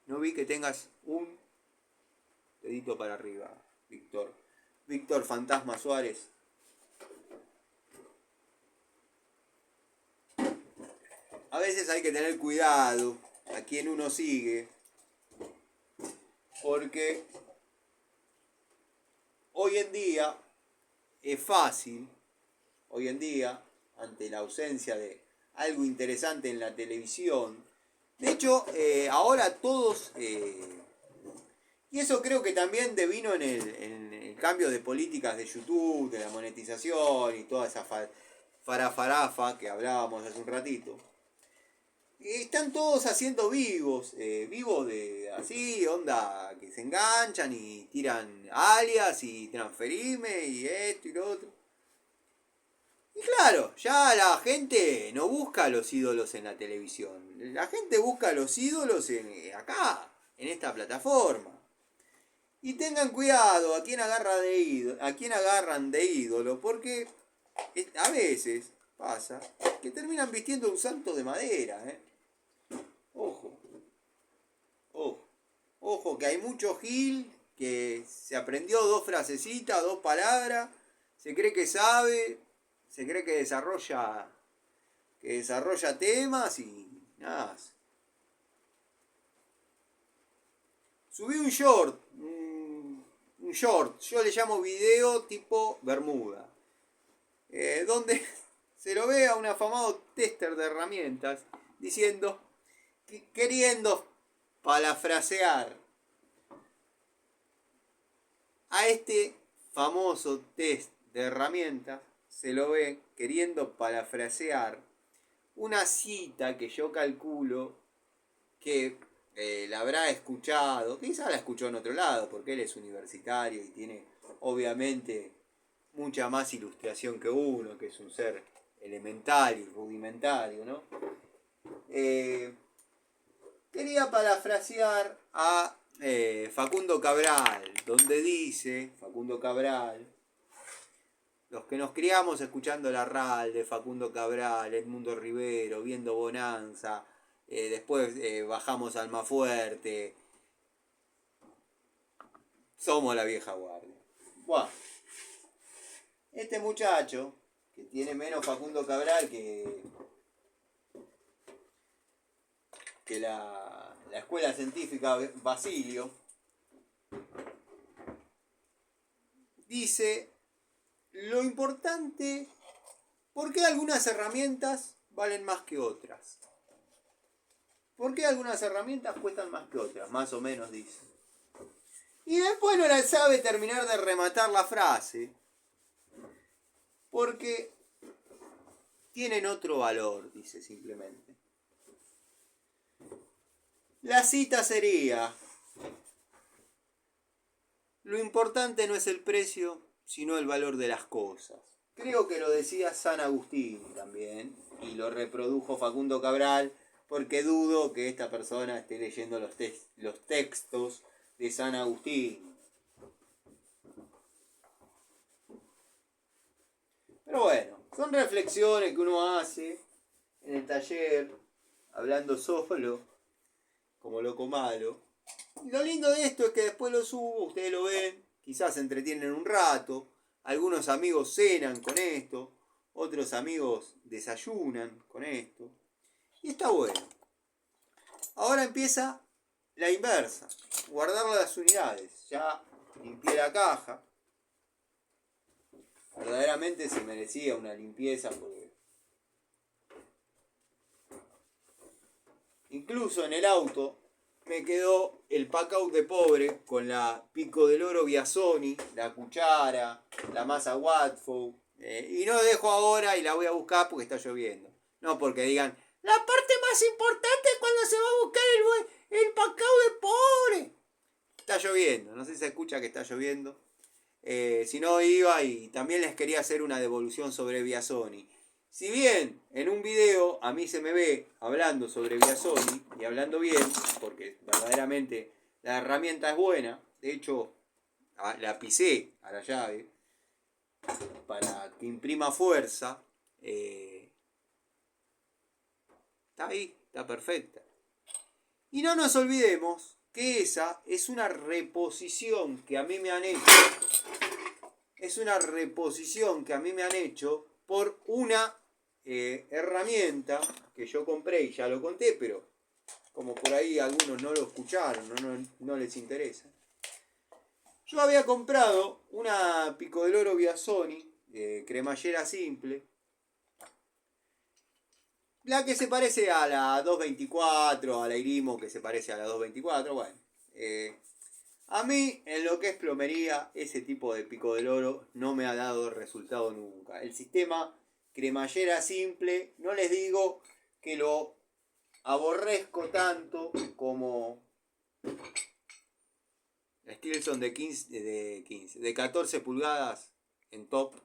No vi que tengas un dedito para arriba, Víctor Fantasma Suárez. A veces hay que tener cuidado a quien uno sigue, porque hoy en día es fácil, ante la ausencia de algo interesante en la televisión, de hecho, ahora todos, y eso creo que también devino en el cambio de políticas de YouTube, de la monetización y toda esa farafarafa que hablábamos hace un ratito. están todos haciendo vivos, vivos de así, onda, que se enganchan y tiran alias y transferirme y esto y lo otro. Y claro, ya la gente no busca a los ídolos en la televisión. La gente busca a los ídolos acá, en esta plataforma. Y tengan cuidado a quién a quién agarran de ídolo, porque a veces pasa que terminan vistiendo un santo de madera, ¿eh? Ojo, ojo, ojo, que hay mucho gil que se aprendió dos frasecitas, dos palabras, se cree que sabe, se cree que desarrolla temas y nada más. Subí un short, yo le llamo video tipo Bermuda, donde se lo ve a un afamado tester de herramientas diciendo, queriendo parafrasear a este famoso test de herramientas, se lo ve queriendo parafrasear una cita que yo calculo que la habrá escuchado, quizá la escuchó en otro lado, porque él es universitario y tiene obviamente mucha más ilustración que uno, que es un ser elemental y rudimentario, ¿no? Quería parafrasear a Facundo Cabral, donde dice, Facundo Cabral, los que nos criamos escuchando la RAL de Facundo Cabral, Edmundo Rivero, viendo Bonanza, después bajamos al más fuerte, somos la vieja guardia. Bueno, este muchacho, que tiene menos Facundo Cabral que la escuela científica Basilio, dice lo importante, ¿por qué algunas herramientas valen más que otras? ¿Por qué algunas herramientas cuestan más que otras? Más o menos dice. Y después no la sabe terminar de rematar la frase, porque tienen otro valor, dice simplemente. La cita sería, lo importante no es el precio, sino el valor de las cosas. Creo que lo decía San Agustín también, y lo reprodujo Facundo Cabral, porque dudo que esta persona esté leyendo los textos de San Agustín. Pero bueno, son reflexiones que uno hace en el taller, hablando solo, como loco malo. Y lo lindo de esto es que después lo subo, ustedes lo ven, quizás se entretienen un rato, algunos amigos cenan con esto, otros amigos desayunan con esto. Y está bueno. Ahora empieza la inversa, guardar las unidades. Ya limpié la caja. Verdaderamente se merecía una limpieza porque incluso en el auto me quedó el pack-out de pobre con la pico del oro Biasoni, la cuchara, la masa Watford. Y no dejo ahora y la voy a buscar porque está lloviendo. No porque digan, la parte más importante es cuando se va a buscar el pack-out de pobre. Está lloviendo, no sé si se escucha que está lloviendo. Si no iba y también les quería hacer una devolución sobre Biasoni. Si bien en un video a mí se me ve hablando sobre Biasoni y hablando bien, porque verdaderamente la herramienta es buena, de hecho la pisé a la llave para que imprima fuerza, está ahí, está perfecta. Y no nos olvidemos que esa es una reposición que a mí me han hecho. Es una reposición que a mí me han hecho por una herramienta que yo compré y ya lo conté, pero como por ahí algunos no lo escucharon, no les interesa. Yo había comprado una Pico del Oro Biasoni, cremallera simple, la que se parece a la 224, a la Irimo que se parece a la 224, bueno. A mí, en lo que es plomería, ese tipo de Pico del Oro no me ha dado resultado nunca. El sistema cremallera simple, no les digo que lo aborrezco tanto como la Stilson de 14 pulgadas en top.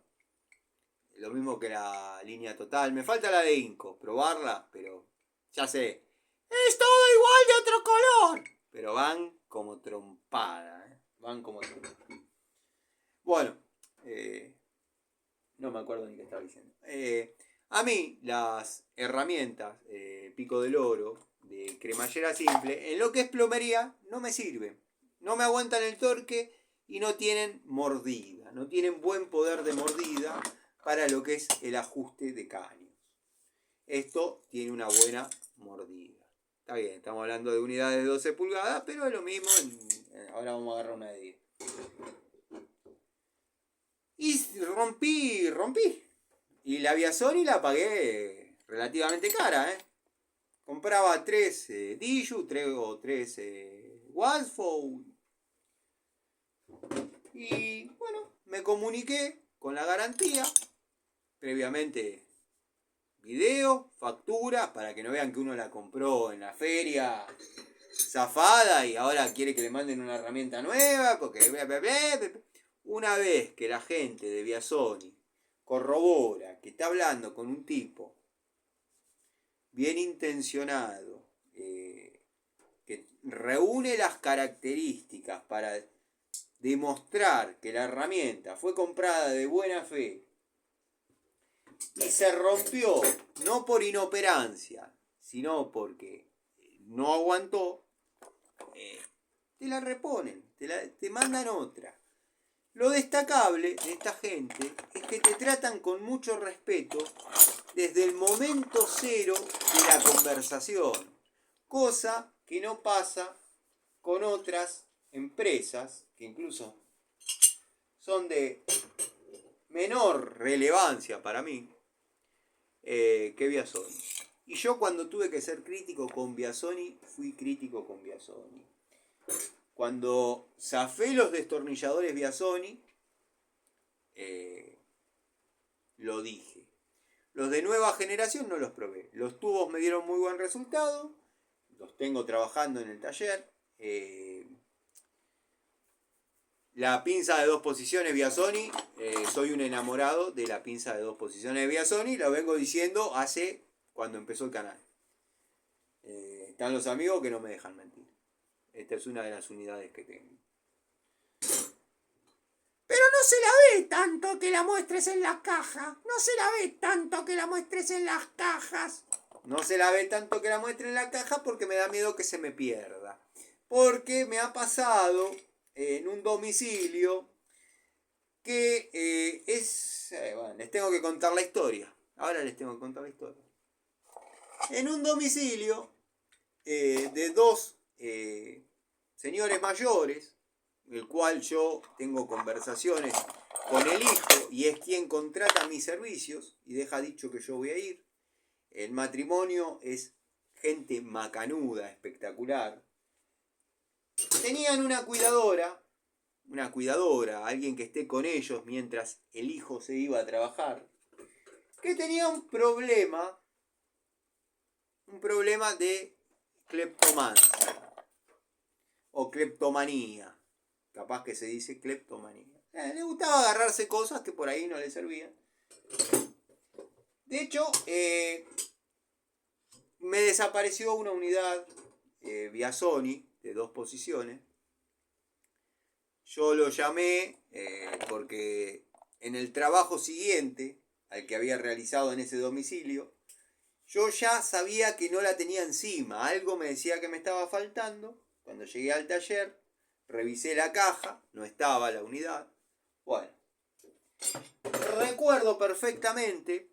Lo mismo que la línea total. Me falta la de Inco, probarla, pero ya sé. Es todo igual de otro color. Pero van como trompada, ¿eh? Van como trompada. Bueno, no me acuerdo ni qué estaba diciendo. A mí, las herramientas Pico del Oro, de cremallera simple, en lo que es plomería, no me sirven. No me aguantan el torque y no tienen mordida. No tienen buen poder de mordida para lo que es el ajuste de caños. Esto tiene una buena mordida. Está bien, estamos hablando de unidades de 12 pulgadas, pero es lo mismo. Ahora vamos a agarrar una de 10. Y rompí. Y la Viasoni la pagué relativamente cara, ¿eh? Compraba 3 Diju, 3 Wasfo. Y bueno, me comuniqué con la garantía. Previamente video, factura, para que no vean que uno la compró en la feria zafada y ahora quiere que le manden una herramienta nueva, porque una vez que la gente de Viasoni corrobora que está hablando con un tipo bien intencionado, que reúne las características para demostrar que la herramienta fue comprada de buena fe y se rompió, no por inoperancia, sino porque no aguantó, te la reponen, te mandan otra. Lo destacable de esta gente es que te tratan con mucho respeto desde el momento cero de la conversación, cosa que no pasa con otras empresas que incluso son de menor relevancia para mí que Viasoni. Y yo cuando tuve que ser crítico con Viasoni, fui crítico con Viasoni. Cuando zafé los destornilladores Viasoni, lo dije. Los de nueva generación no los probé. Los tubos me dieron muy buen resultado. Los tengo trabajando en el taller. La pinza de 2 posiciones Viasoni, soy un enamorado de la pinza de 2 posiciones Viasoni. Lo vengo diciendo hace cuando empezó el canal. Están los amigos que no me dejan mentir. Esta es una de las unidades que tengo. Pero no se la ve tanto que la muestres en las cajas. No se la ve tanto que la muestres en las cajas. No se la ve tanto que la muestre en la caja porque me da miedo que se me pierda. Porque me ha pasado en un domicilio que bueno, les tengo que contar la historia. Ahora les tengo que contar la historia. En un domicilio de 2 señores mayores, el cual yo tengo conversaciones con el hijo y es quien contrata mis servicios y deja dicho que yo voy a ir. El matrimonio es gente macanuda, espectacular. Tenían una cuidadora, alguien que esté con ellos mientras el hijo se iba a trabajar, que tenía un problema de cleptomancia o cleptomanía. Capaz que se dice cleptomanía. Le gustaba agarrarse cosas que por ahí no le servían. De hecho, me desapareció una unidad Viasoni de 2 posiciones. Yo lo llamé porque en el trabajo siguiente al que había realizado en ese domicilio, yo ya sabía que no la tenía encima. Algo me decía que me estaba faltando. Cuando llegué al taller, revisé la caja, no estaba la unidad. Bueno, recuerdo perfectamente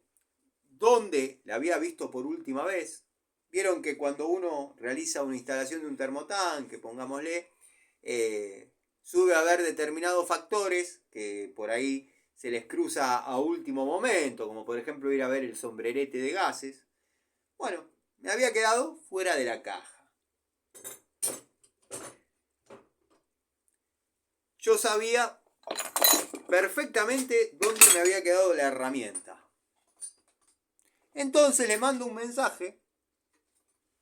dónde la había visto por última vez. Vieron que cuando uno realiza una instalación de un termotanque, pongámosle, sube a ver determinados factores que por ahí se les cruza a último momento, como por ejemplo ir a ver el sombrerete de gases. Bueno, me había quedado fuera de la caja. Yo sabía perfectamente dónde me había quedado la herramienta. Entonces le mando un mensaje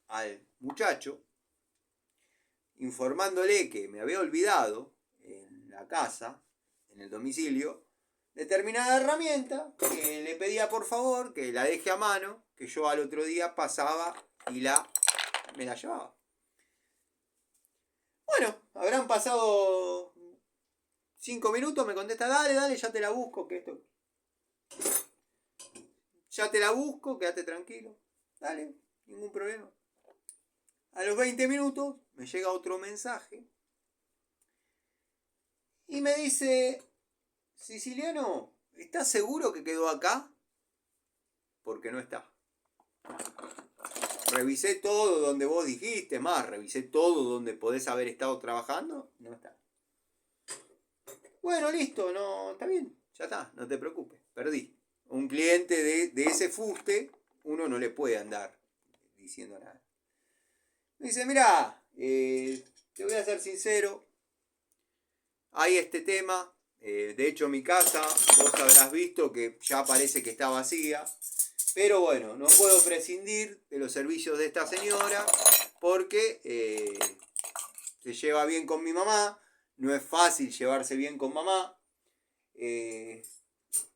al muchacho informándole que me había olvidado en la casa, en el domicilio, determinada herramienta, que le pedía por favor que la deje a mano, que yo al otro día pasaba y me la llevaba. Bueno, habrán pasado 5 minutos, me contesta, dale, ya te la busco, que esto... Ya te la busco, quédate tranquilo. Dale, ningún problema. A los 20 minutos me llega otro mensaje y me dice, Siciliano, ¿estás seguro que quedó acá? Porque no está. Revisé todo donde vos dijiste, más, revisé todo donde podés haber estado trabajando, no está. Bueno, listo, no, está bien, ya está, no te preocupes, perdí. Un cliente de ese fuste, uno no le puede andar diciendo nada. Me dice, mirá, te voy a ser sincero, hay este tema, de hecho mi casa, vos habrás visto que ya parece que está vacía, pero bueno, no puedo prescindir de los servicios de esta señora porque se lleva bien con mi mamá, no es fácil llevarse bien con mamá,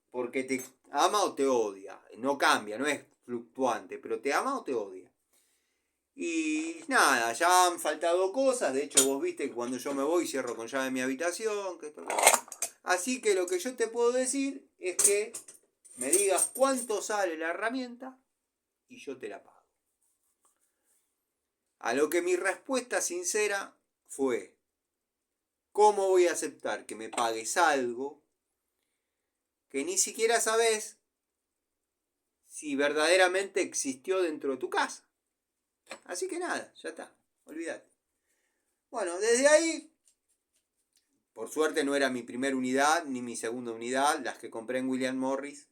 porque te ama o te odia, no cambia, no es fluctuante, pero te ama o te odia. Y nada, ya han faltado cosas, de hecho vos viste que cuando yo me voy cierro con llave mi habitación, que esto... Así que lo que yo te puedo decir es que me digas cuánto sale la herramienta y yo te la pago. A lo que mi respuesta sincera fue, ¿cómo voy a aceptar que me pagues algo que ni siquiera sabes si verdaderamente existió dentro de tu casa? Así que nada, ya está, olvídate. Bueno, desde ahí, por suerte no era mi primera unidad ni mi segunda unidad, las que compré en William Morris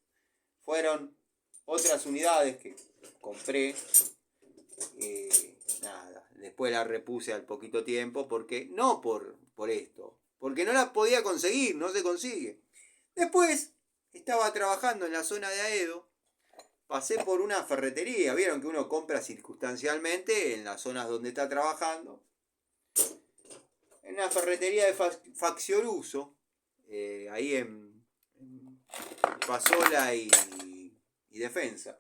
fueron otras unidades que compré. Nada, después la repuse al poquito tiempo, porque no por esto, porque no la podía conseguir, no se consigue. Después estaba trabajando en la zona de Aedo, pasé por una ferretería, vieron que uno compra circunstancialmente en las zonas donde está trabajando, en una ferretería de Faccioruso, ahí en Pasola y Defensa,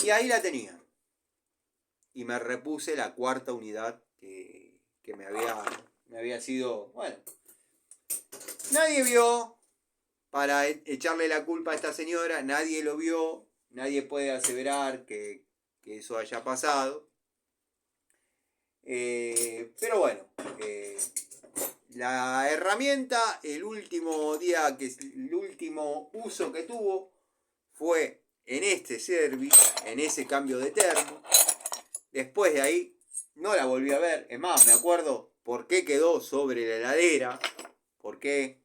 y ahí la tenía. Y me repuse la cuarta unidad que me había sido... Bueno, nadie vio, para echarle la culpa a esta señora, nadie lo vio, nadie puede aseverar que eso haya pasado. Pero bueno, la herramienta, el último uso que tuvo fue en este service, en ese cambio de termo. Después de ahí no la volví a ver. Es más, me acuerdo por qué quedó sobre la heladera. Por qué.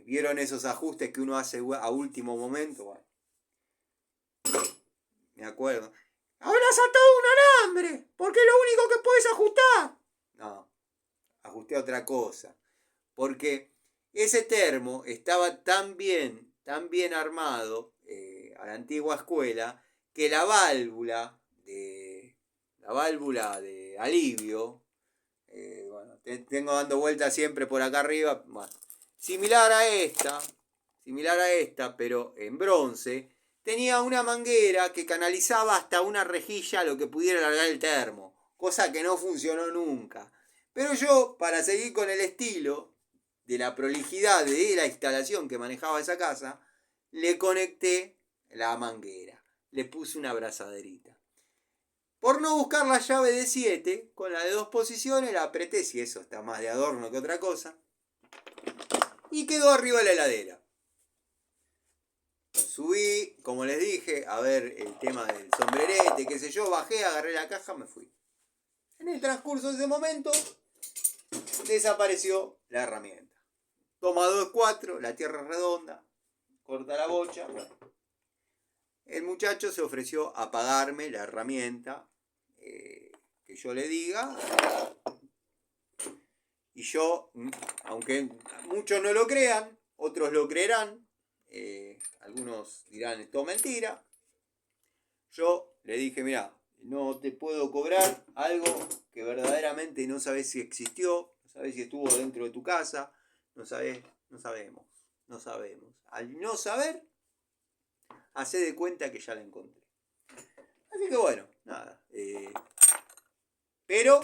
¿Vieron esos ajustes que uno hace a último momento? Bueno, me acuerdo. ¡Habrás atado un alambre! Porque es lo único que puedes ajustar. No, ajusté otra cosa. Porque ese termo estaba tan bien armado a la antigua escuela que la válvula de alivio, bueno, tengo dando vueltas siempre por acá arriba, bueno, similar a esta, pero en bronce, tenía una manguera que canalizaba hasta una rejilla lo que pudiera alargar el termo, cosa que no funcionó nunca. Pero yo, para seguir con el estilo de la prolijidad de la instalación que manejaba esa casa, le conecté la manguera, le puse una abrazaderita. Por no buscar la llave de 7, con la de 2 posiciones la apreté, si eso está más de adorno que otra cosa, y quedó arriba de la heladera. Subí, como les dije, a ver el tema del sombrerete, qué sé yo, bajé, agarré la caja, me fui. En el transcurso de ese momento, desapareció la herramienta. Toma 2-4, la tierra es redonda, corta la bocha. Bueno. El muchacho se ofreció a pagarme la herramienta que yo le diga. Y yo, aunque muchos no lo crean, otros lo creerán, algunos dirán esto es mentira, yo le dije, mira, no te puedo cobrar algo que verdaderamente no sabes si existió, no sabes si estuvo dentro de tu casa, no sabemos. Al no saber, hacé de cuenta que ya la encontré. Así que bueno, nada. Pero,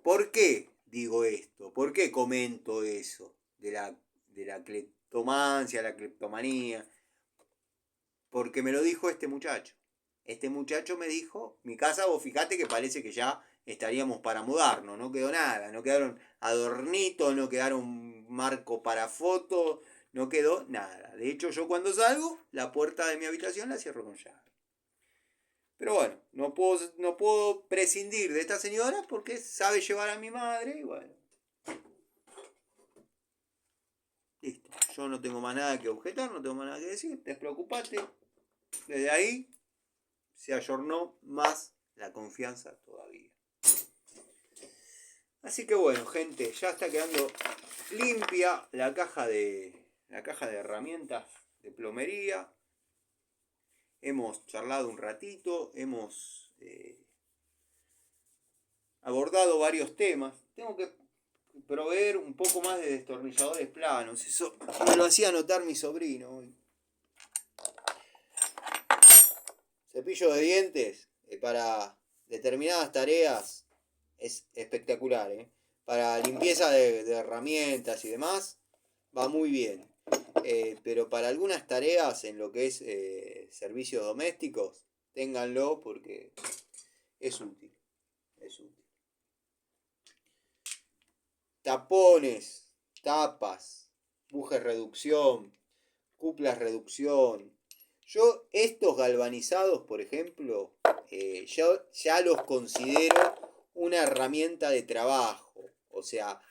¿por qué digo esto? ¿Por qué comento eso de la cleptomancia, la cleptomanía? Porque me lo dijo este muchacho. Este muchacho me dijo, mi casa, vos fijate que parece que ya estaríamos para mudarnos, no quedó nada, no quedaron adornitos, no quedaron marco para fotos, no quedó nada. De hecho, yo cuando salgo, la puerta de mi habitación la cierro con llave. Pero bueno, no puedo prescindir de esta señora porque sabe llevar a mi madre y bueno. Listo. Yo no tengo más nada que objetar, no tengo más nada que decir. Despreocupate. Desde ahí se ayornó más la confianza todavía. Así que bueno, gente, ya está quedando limpia la caja de herramientas de plomería. Hemos charlado un ratito, hemos abordado varios temas. Tengo que proveer un poco más de destornilladores planos. Eso me lo hacía notar mi sobrino hoy. Cepillo de dientes para determinadas tareas es espectacular. Para limpieza de herramientas y demás va muy bien. Pero para algunas tareas en lo que es servicios domésticos, ténganlo porque es útil. Es útil. Tapones, tapas, bujes reducción, cuplas reducción. Yo estos galvanizados, por ejemplo, yo ya los considero una herramienta de trabajo. O sea,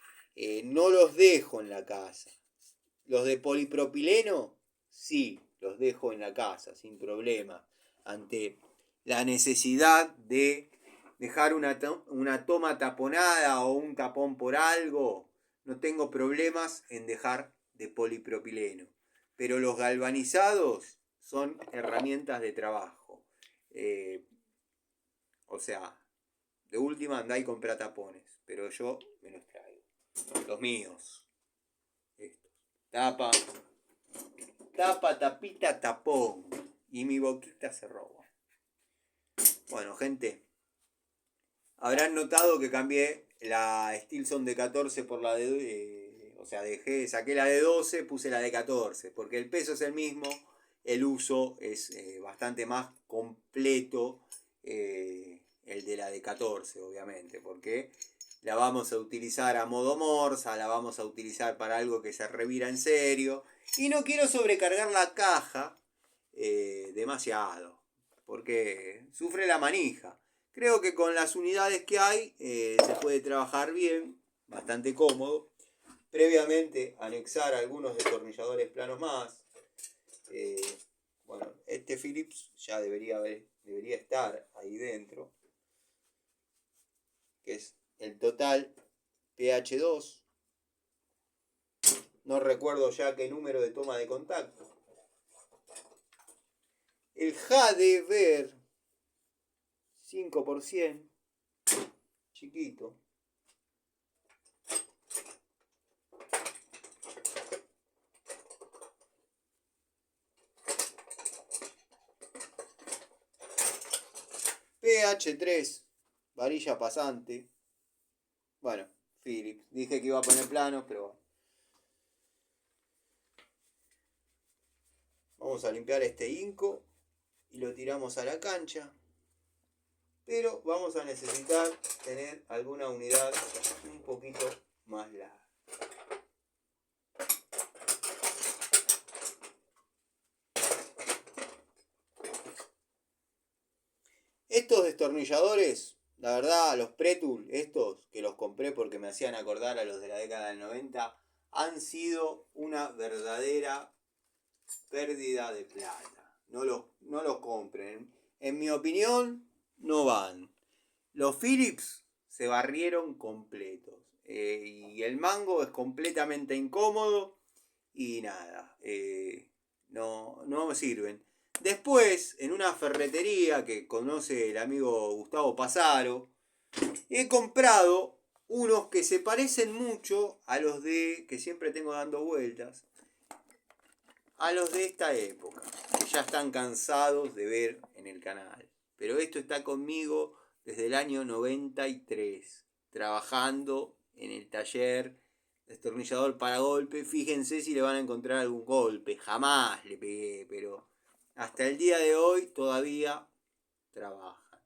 no los dejo en la casa. Los de polipropileno, sí, los dejo en la casa, sin problema. Ante la necesidad de dejar una toma taponada o un tapón por algo, no tengo problemas en dejar de polipropileno. Pero los galvanizados son herramientas de trabajo. O sea, de última andá y comprá tapones, pero yo me los traigo. Los míos. Estos. Tapa, tapita, tapón. Y mi boquita se roba. Bueno, gente. Habrán notado que cambié la Stilson de 14 por la de... o sea, saqué la de 12, puse la de 14. Porque el peso es el mismo, el uso es bastante más completo el de la de 14, obviamente. Porque la vamos a utilizar a modo morsa, la vamos a utilizar para algo que se revira en serio. Y no quiero sobrecargar la caja demasiado, porque sufre la manija. Creo que con las unidades que hay se puede trabajar bien, bastante cómodo. Previamente anexar algunos destornilladores planos más. Bueno, este Phillips ya debería estar ahí dentro, que es el Total PH2. No recuerdo ya qué número de toma de contacto. El Hadever 5%, chiquito. PH3, varilla pasante. Bueno, Philips. Dije que iba a poner planos, pero bueno. Vamos a limpiar este inco y lo tiramos a la cancha. Pero vamos a necesitar tener alguna unidad un poquito más larga. Estos destornilladores, la verdad, los Pretul, estos que los compré porque me hacían acordar a los de la década del 90, han sido una verdadera pérdida de plata. No los compren. En mi opinión, no van. Los Philips se barrieron completos. Y el mango es completamente incómodo. Y nada, no me sirven. Después, en una ferretería que conoce el amigo Gustavo Pasaro, he comprado unos que se parecen mucho a los de que siempre tengo dando vueltas, a los de esta época, que ya están cansados de ver en el canal. Pero esto está conmigo desde el año 93, trabajando en el taller destornillador para golpe. Fíjense si le van a encontrar algún golpe, jamás le pegué, pero hasta el día de hoy todavía trabajan.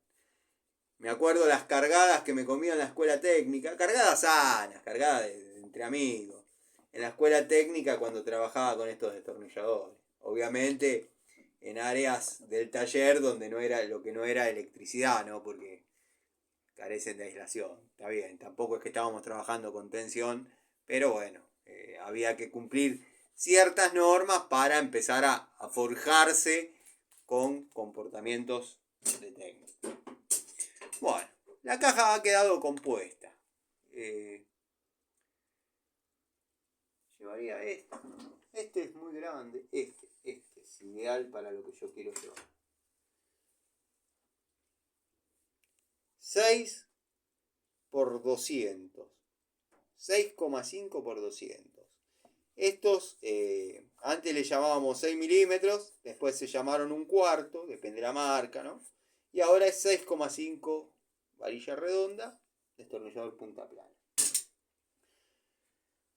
Me acuerdo las cargadas que me comía en la escuela técnica, cargadas sanas, cargadas entre amigos, en la escuela técnica cuando trabajaba con estos destornilladores. Obviamente en áreas del taller donde no era lo que no era electricidad, ¿no? Porque carecen de aislación. Está bien, tampoco es que estábamos trabajando con tensión, pero bueno, había que cumplir ciertas normas para empezar a forjarse con comportamientos de técnica. Bueno, la caja ha quedado compuesta. Llevaría este. Este es muy grande. Este es ideal para lo que yo quiero llevar. 6 por 200. 6,5 por 200. Estos antes le llamábamos 6 milímetros, después se llamaron un cuarto, depende de la marca, ¿no? Y ahora es 6,5 varilla redonda, destornillador punta plana.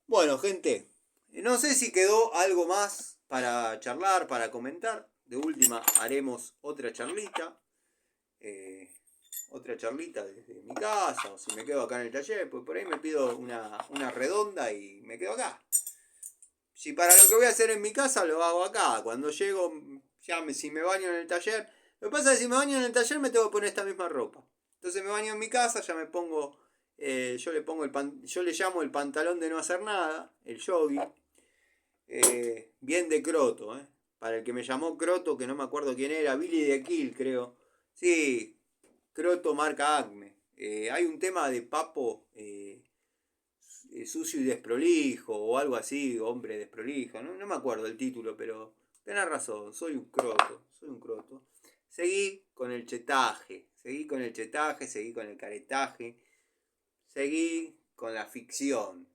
Bueno, gente, no sé si quedó algo más para charlar, para comentar. De última haremos otra charlita. Otra charlita desde mi casa, o si me quedo acá en el taller, pues por ahí me pido una redonda y me quedo acá. Si para lo que voy a hacer en mi casa lo hago acá. Cuando llego, si me baño en el taller. Lo que pasa es que si me baño en el taller me tengo que poner esta misma ropa. Entonces me baño en mi casa, ya me pongo. Yo le llamo el pantalón de no hacer nada, el jogging. Bien de croto, Para el que me llamó croto, que no me acuerdo quién era, Billy de Kill, creo. Sí, croto marca Acme. Hay un tema de Papo. Sucio y desprolijo o algo así, hombre desprolijo, no me acuerdo el título, pero tenés razón, soy un croto. Seguí con el chetaje, seguí con el caretaje, seguí con la ficción.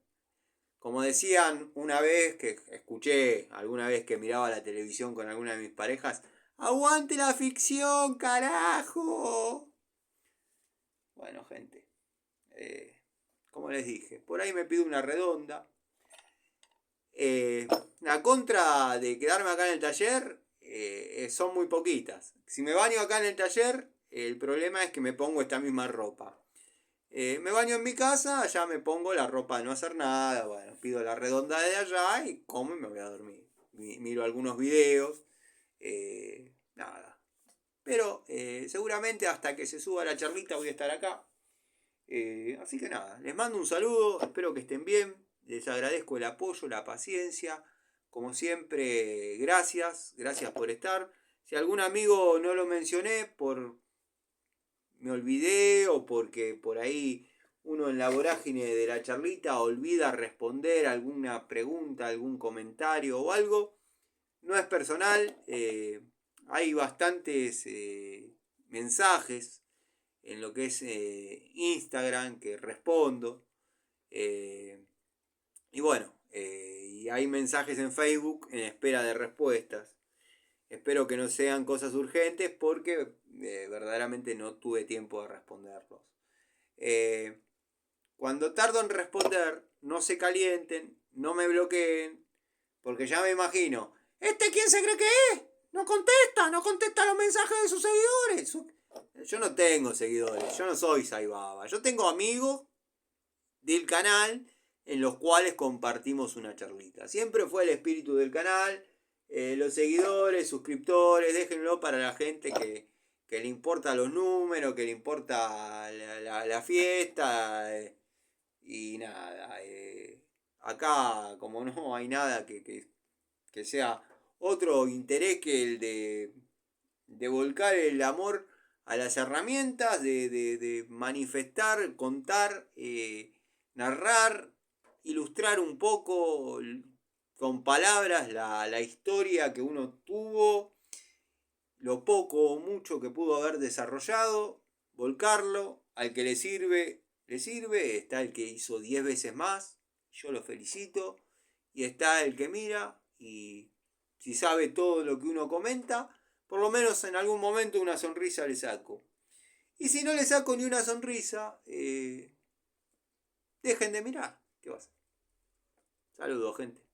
Como decían una vez, que escuché alguna vez que miraba la televisión con alguna de mis parejas, ¡aguante la ficción, carajo! Bueno, gente, como les dije, por ahí me pido una redonda. La contra de quedarme acá en el taller son muy poquitas. Si me baño acá en el taller, el problema es que me pongo esta misma ropa. Me baño en mi casa, ya me pongo la ropa de no hacer nada. Bueno, pido la redonda de allá y como y me voy a dormir. Miro algunos videos. Nada. Pero seguramente hasta que se suba la charlita voy a estar acá. Así que nada, les mando un saludo, espero que estén bien, les agradezco el apoyo, la paciencia, como siempre, gracias por estar. Si algún amigo no lo mencioné, me olvidé o porque por ahí uno en la vorágine de la charlita olvida responder alguna pregunta, algún comentario o algo, no es personal, hay bastantes mensajes en lo que es Instagram, que respondo. Y bueno, y hay mensajes en Facebook en espera de respuestas. Espero que no sean cosas urgentes porque verdaderamente no tuve tiempo de responderlos. Cuando tardo en responder, no se calienten, no me bloqueen, porque ya me imagino, ¿este quién se cree que es? No contesta los mensajes de sus seguidores. Yo no tengo seguidores, yo no soy Saibaba. Yo tengo amigos del canal en los cuales compartimos una charlita. Siempre fue el espíritu del canal. Los seguidores, suscriptores, déjenlo para la gente que le importa los números, que le importa la fiesta. Y nada, acá como no hay nada que sea otro interés que el de volcar el amor a las herramientas, de manifestar, contar, narrar, ilustrar un poco con palabras la historia que uno tuvo lo poco o mucho que pudo haber desarrollado, volcarlo, al que le sirve, está el que hizo 10 veces más, yo lo felicito, y está el que mira y si sabe todo lo que uno comenta, por lo menos en algún momento una sonrisa le saco. Y si no le saco ni una sonrisa, dejen de mirar. ¿Qué va a hacer? Saludos, gente.